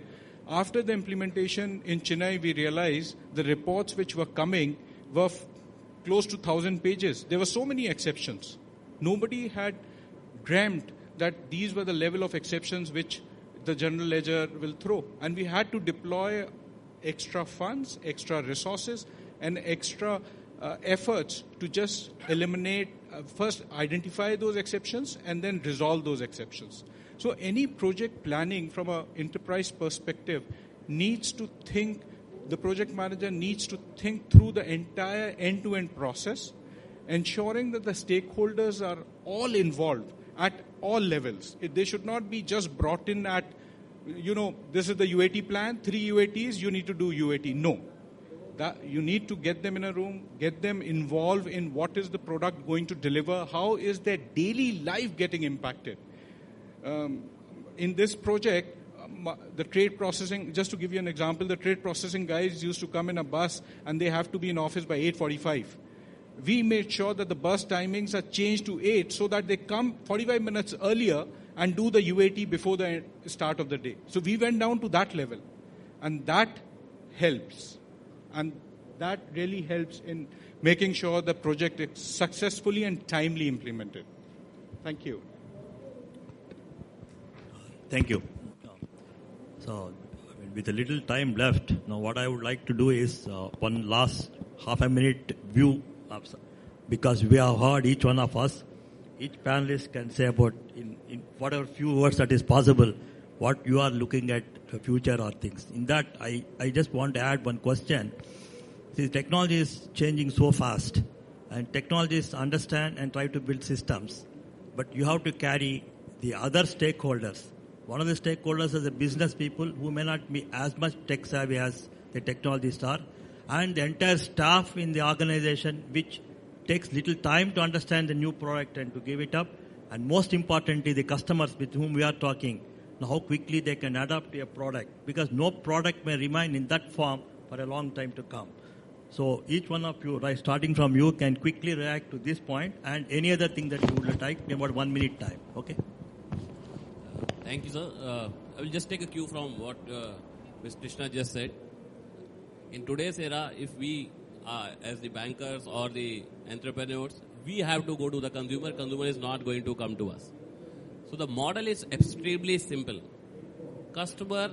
after the implementation in Chennai, we realized the reports which were coming were close to 1,000 pages. There were so many exceptions. Nobody had dreamt that these were the level of exceptions which the General Ledger will throw. And we had to deploy extra funds, extra resources, and extra efforts to just eliminate, first identify those exceptions and then resolve those exceptions. So any project planning from an enterprise perspective needs to think, the project manager needs to think through the entire end-to-end process, ensuring that the stakeholders are all involved at all levels. They should not be just brought in at, this is the UAT plan, 3 UATs, you need to do UAT. No. That you need to get them in a room, get them involved in what is the product going to deliver, how is their daily life getting impacted. In this project, the trade processing, just to give you an example, the trade processing guys used to come in a bus and they have to be in office by 8:45. We made sure that the bus timings are changed to 8 so that they come 45 minutes earlier and do the UAT before the start of the day. So we went down to that level, and that helps. And that really helps in making sure the project is successfully and timely implemented. Thank you. Thank you. So, with a little time left, now what I would like to do is one last half a minute view, because we have heard each one of us. Each panelist can say about, in whatever few words that is possible, what you are looking at the future or things. In that, I just want to add one question. See, technology is changing so fast, and technologists understand and try to build systems, but you have to carry the other stakeholders. One of the stakeholders is the business people who may not be as much tech savvy as the technologists are, and the entire staff in the organization which takes little time to understand the new product and to give it up, and most importantly the customers with whom we are talking, how quickly they can adapt to a product, because no product may remain in that form for a long time to come. So each one of you, right, starting from you, can quickly react to this point and any other thing that you would like in about 1 minute time. Okay? Thank you, sir. I will just take a cue from what Ms. Krishna just said. In today's era, if we, as the bankers or the entrepreneurs, we have to go to the consumer is not going to come to us. So the model is extremely simple. Customer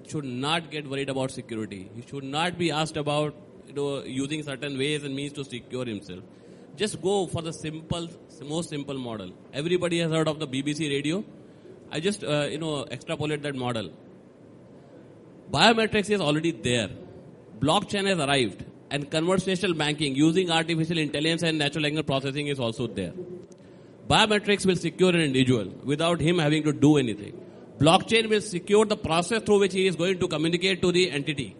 should not get worried about security. He should not be asked about using certain ways and means to secure himself. Just go for the most simple model. Everybody has heard of the BBC radio. I just extrapolate that model. Biometrics is already there. Blockchain has arrived, and conversational banking using artificial intelligence and natural language processing is also there. Biometrics will secure an individual without him having to do anything. Blockchain will secure the process through which he is going to communicate to the entity.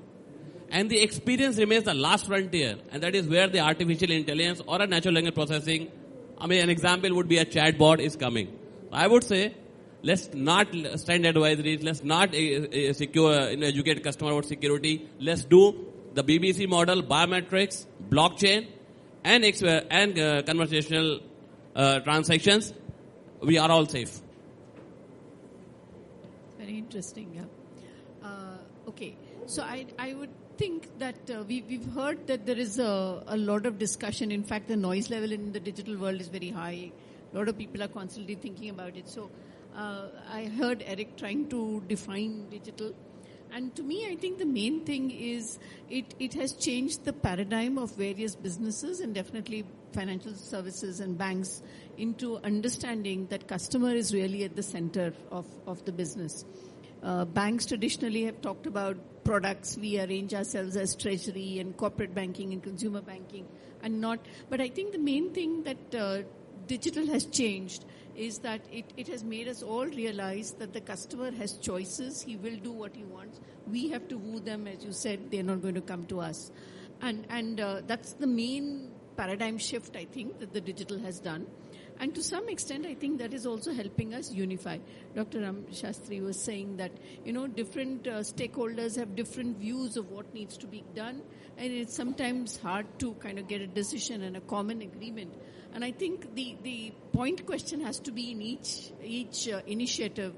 And the experience remains the last frontier, and that is where the artificial intelligence or a natural language processing, an example would be a chatbot is coming. I would say, let's not stand advisories, let's not educate customer about security. Let's do the BBC model, biometrics, blockchain, and conversational transactions. We are all safe. Very interesting, yeah. Okay, so I would think that we've heard that there is a lot of discussion. In fact, the noise level in the digital world is very high. A lot of people are constantly thinking about it. So I heard Eric trying to define digital. And to me, I think the main thing is it has changed the paradigm of various businesses and definitely financial services and banks into understanding that customer is really at the center of the business. Banks traditionally have talked about products. We arrange ourselves as treasury and corporate banking and consumer banking and not. But I think the main thing that digital has changed is that it has made us all realize that the customer has choices. He will do what he wants. We have to woo them. As you said, they're not going to come to us. And that's the main paradigm shift, I think, that the digital has done. And to some extent, I think that is also helping us unify. Dr. Ram Shastri was saying that, different stakeholders have different views of what needs to be done. And it's sometimes hard to kind of get a decision and a common agreement. And I think the point question has to be in each initiative,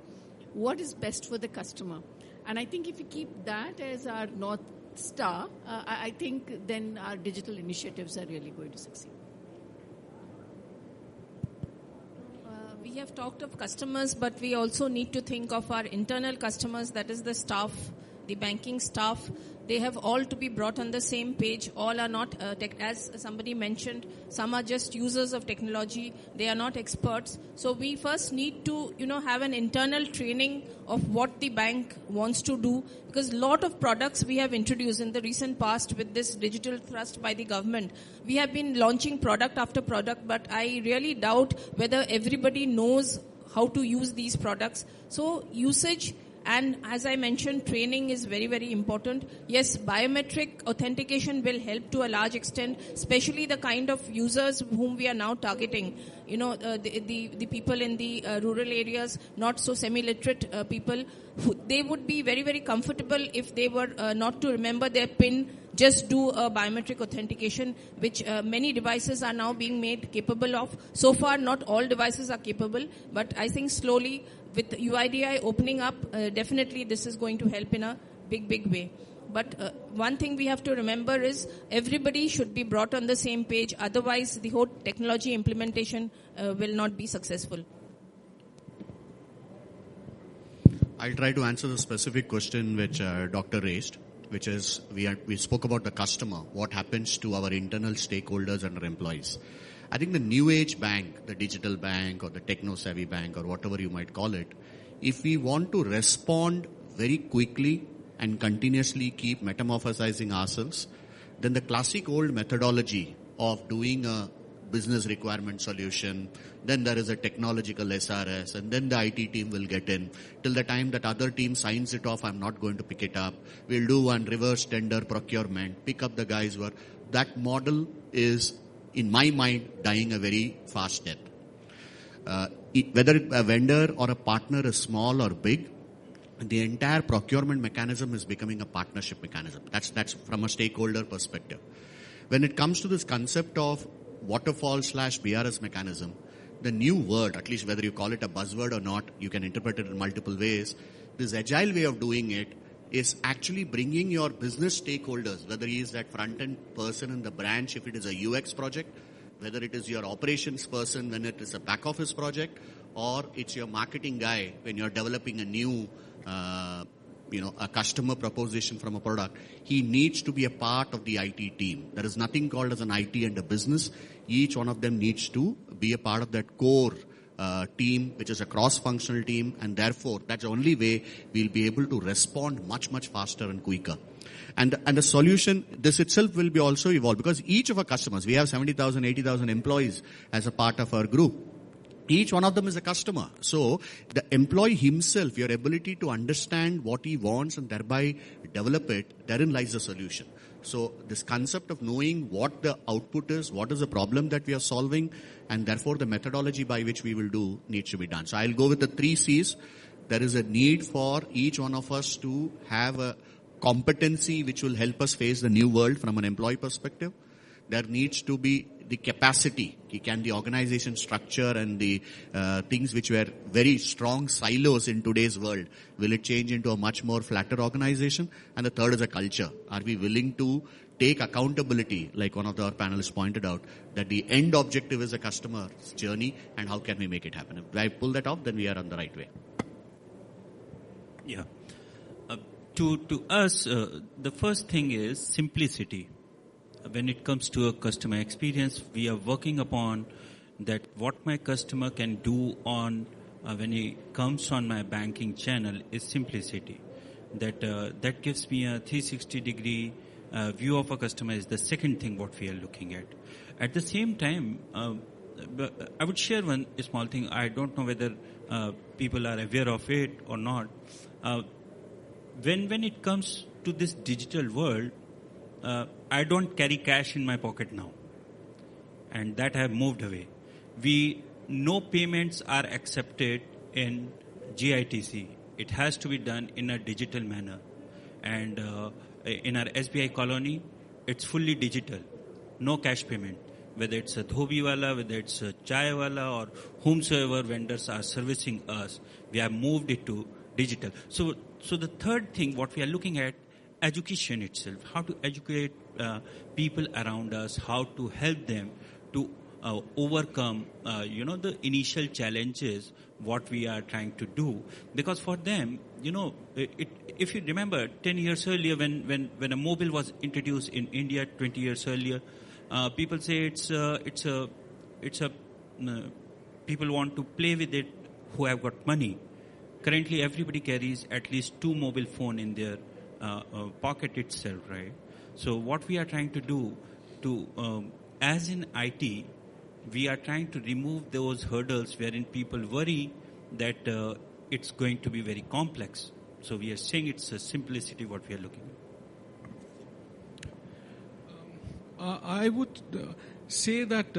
what is best for the customer? And I think if we keep that as our North Star, I think then our digital initiatives are really going to succeed. We have talked of customers, but we also need to think of our internal customers, that is the staff the banking staff, they have all to be brought on the same page. All are not, as somebody mentioned, some are just users of technology. They are not experts. So we first need to, have an internal training of what the bank wants to do, because a lot of products we have introduced in the recent past with this digital thrust by the government. We have been launching product after product, but I really doubt whether everybody knows how to use these products. So usage and, as I mentioned, training is very, very important. Yes, biometric authentication will help to a large extent, especially the kind of users whom we are now targeting. The people in the rural areas, not so semi-literate people, they would be very, very comfortable if they were not to remember their PIN, just do a biometric authentication, which many devices are now being made capable of. So far, not all devices are capable, but I think slowly, with UIDI opening up, definitely this is going to help in a big, big way. But one thing we have to remember is everybody should be brought on the same page. Otherwise, the whole technology implementation will not be successful. I'll try to answer the specific question which Doctor raised, which is we spoke about the customer, what happens to our internal stakeholders and our employees. I think the new age bank, the digital bank or the techno-savvy bank or whatever you might call it, if we want to respond very quickly and continuously keep metamorphosizing ourselves, then the classic old methodology of doing a business requirement solution, then there is a technological SRS, and then the IT team will get in. Till the time that other team signs it off, I'm not going to pick it up. We'll do one reverse tender procurement, pick up the guys who are... That model is, in my mind, dying a very fast death. Whether a vendor or a partner is small or big, the entire procurement mechanism is becoming a partnership mechanism. That's from a stakeholder perspective. When it comes to this concept of waterfall/BRS mechanism, the new word, at least whether you call it a buzzword or not, you can interpret it in multiple ways. This agile way of doing it is actually bringing your business stakeholders, whether he is that front-end person in the branch, if it is a UX project, whether it is your operations person when it is a back-office project, or it's your marketing guy when you're developing a new, a customer proposition from a product. He needs to be a part of the IT team. There is nothing called as an IT and a business. Each one of them needs to be a part of that core team, which is a cross-functional team, and therefore that's the only way we'll be able to respond much, much faster and quicker. And the solution, this itself will be also evolved, because each of our customers, we have 70,000, 80,000 employees as a part of our group. Each one of them is a customer. So the employee himself, your ability to understand what he wants and thereby develop it, therein lies the solution. So this concept of knowing what the output is, what is the problem that we are solving, and therefore the methodology by which we will do needs to be done. So I'll go with the 3 C's. There is a need for each one of us to have a competency which will help us face the new world from an employee perspective. There needs to be the capacity. Can the organization structure and the things which were very strong silos in today's world, will it change into a much more flatter organization? And the third is a culture. Are we willing to take accountability, like one of our panelists pointed out, that the end objective is a customer's journey, and how can we make it happen? If I pull that off, then we are on the right way. Yeah. To us, the first thing is simplicity. When it comes to a customer experience, we are working upon that what my customer can do on when he comes on my banking channel is simplicity. That gives me a 360-degree view of a customer is the second thing what we are looking at. At the same time, I would share one small thing. I don't know whether people are aware of it or not. When it comes to this digital world, I don't carry cash in my pocket now, and that have moved away. No payments are accepted in GITC. It has to be done in a digital manner, and in our SBI colony, it's fully digital, no cash payment. Whether it's a dhobi wala, whether it's a chai wala, or whomsoever vendors are servicing us, we have moved it to digital. So the third thing, what we are looking at, education itself, how to educate people around us, how to help them to overcome, the initial challenges, what we are trying to do. Because for them, if you remember 10 years earlier when a mobile was introduced in India 20 years earlier, people say people want to play with it who have got money. Currently, everybody carries at least 2 mobile phone in their pocket itself, right? So what we are trying to do as in IT, we are trying to remove those hurdles wherein people worry that it's going to be very complex. So we are saying it's a simplicity what we are looking at. I would say that,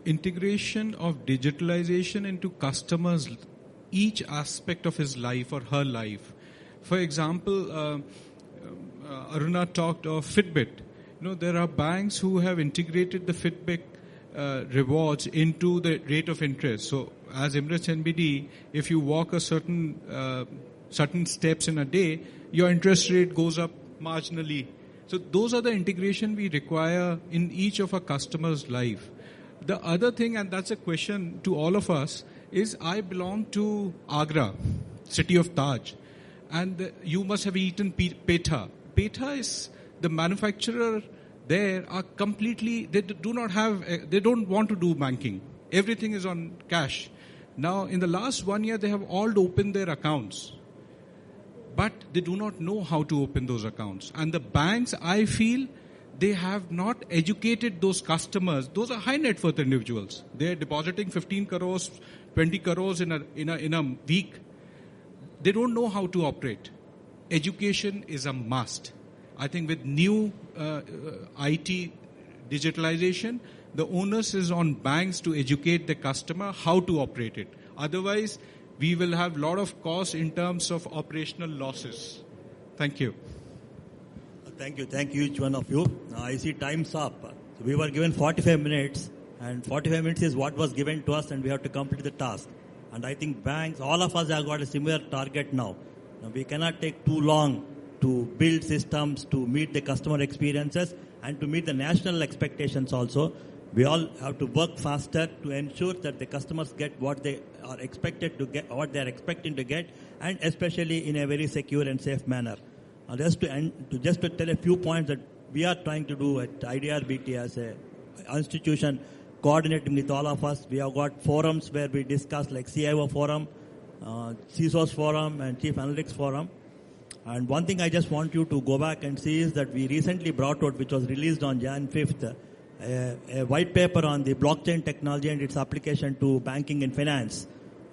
integration of digitalization into customers' each aspect of his life or her life. For example, Aruna talked of Fitbit. There are banks who have integrated the Fitbit rewards into the rate of interest. So as Emirates NBD, if you walk a certain steps in a day, your interest rate goes up marginally. So those are the integration we require in each of our customers' life. The other thing, and that's a question to all of us, is I belong to Agra, city of Taj, and you must have eaten petha. Petha is the manufacturer there are completely, they don't want to do banking. Everything is on cash. Now, in the last 1 year, they have all opened their accounts. But they do not know how to open those accounts. And the banks, I feel, they have not educated those customers. Those are high net worth individuals. They are depositing 15 crores, 20 crores in a week. They don't know how to operate. Education is a must. I think with new IT digitalization, the onus is on banks to educate the customer how to operate it. Otherwise, we will have a lot of costs in terms of operational losses. Thank you. Thank you, each one of you. I see time's up. We were given 45 minutes, and 45 minutes is what was given to us, and we have to complete the task. And I think banks, all of us have got a similar target now. We cannot take too long to build systems, to meet the customer experiences, and to meet the national expectations also. We all have to work faster to ensure that the customers get what they are expected to get, what they are expecting to get, and especially in a very secure and safe manner. Just to tell a few points that we are trying to do at IDRBT as an institution, coordinating with all of us. We have got forums where we discuss, like CIO forum, CISO's forum, and Chief Analytics forum. And one thing I just want you to go back and see is that we recently brought out, which was released on Jan 5th, a white paper on the blockchain technology and its application to banking and finance,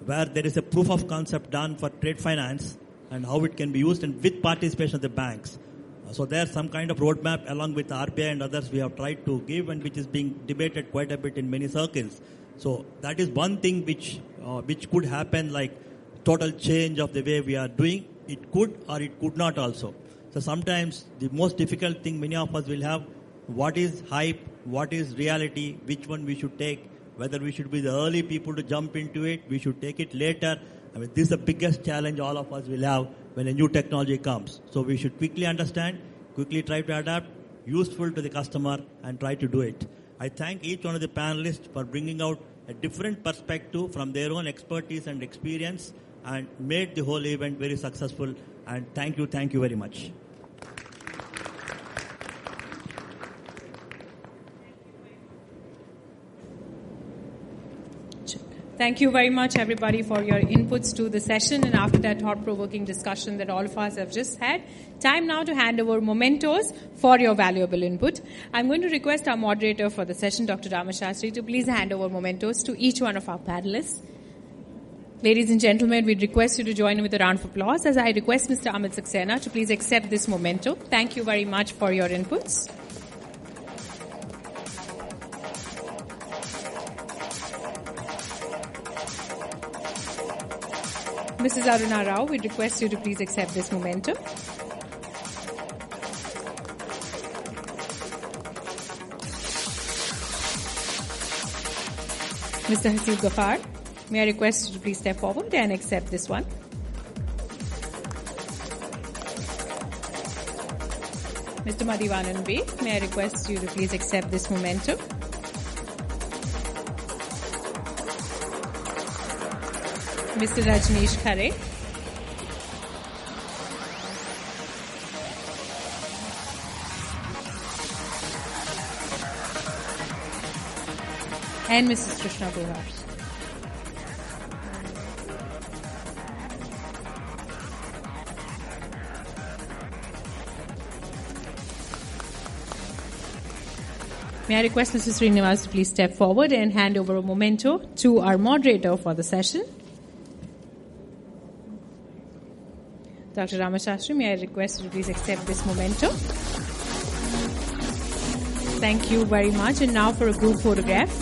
where there is a proof of concept done for trade finance and how it can be used, and with participation of the banks. So there's some kind of roadmap along with RBI and others we have tried to give, and which is being debated quite a bit in many circles. So that is one thing which could happen, like total change of the way we are doing. It could or it could not also. So sometimes the most difficult thing many of us will have, what is hype, what is reality, which one we should take, whether we should be the early people to jump into it, we should take it later. I mean, this is the biggest challenge all of us will have when a new technology comes. So we should quickly understand, quickly try to adapt, useful to the customer, and try to do it. I thank each one of the panelists for bringing out a different perspective from their own expertise and experience, and made the whole event very successful. And thank you very much. Thank you very much, everybody, for your inputs to the session. And after that thought-provoking discussion that all of us have just had, time now to hand over mementos for your valuable input. I'm going to request our moderator for the session, Dr. Ramashastri, to please hand over mementos to each one of our panelists. Ladies and gentlemen, we request you to join in with a round of applause as I request Mr. Amit Saxena to please accept this memento. Thank you very much for your inputs. Mrs. Aruna Rao, we request you to please accept this memento. Mr. Hasib Ghaffar, may I request you to please step forward and accept this one. Mr. Madhivanan B, may I request you to please accept this memento. Mr. Rajneesh Khare. and Mrs. Krishna Gohar. May I request Mrs. Srinivas to please step forward and hand over a memento to our moderator for the session. Dr. Ramashastri, may I request you to please accept this memento? Thank you very much. And now for a group photograph.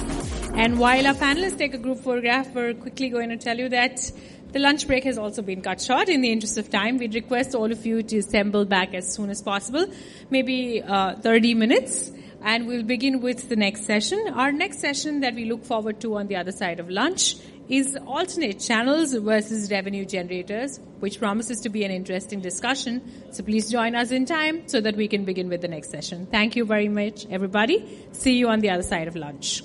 And while our panelists take a group photograph, we're quickly going to tell you that the lunch break has also been cut short. In the interest of time, we'd request all of you to assemble back as soon as possible, maybe 30 minutes. And we'll begin with the next session. Our next session that we look forward to on the other side of lunch is alternate channels versus revenue generators, which promises to be an interesting discussion. So please join us in time so that we can begin with the next session. Thank you very much, everybody. See you on the other side of lunch.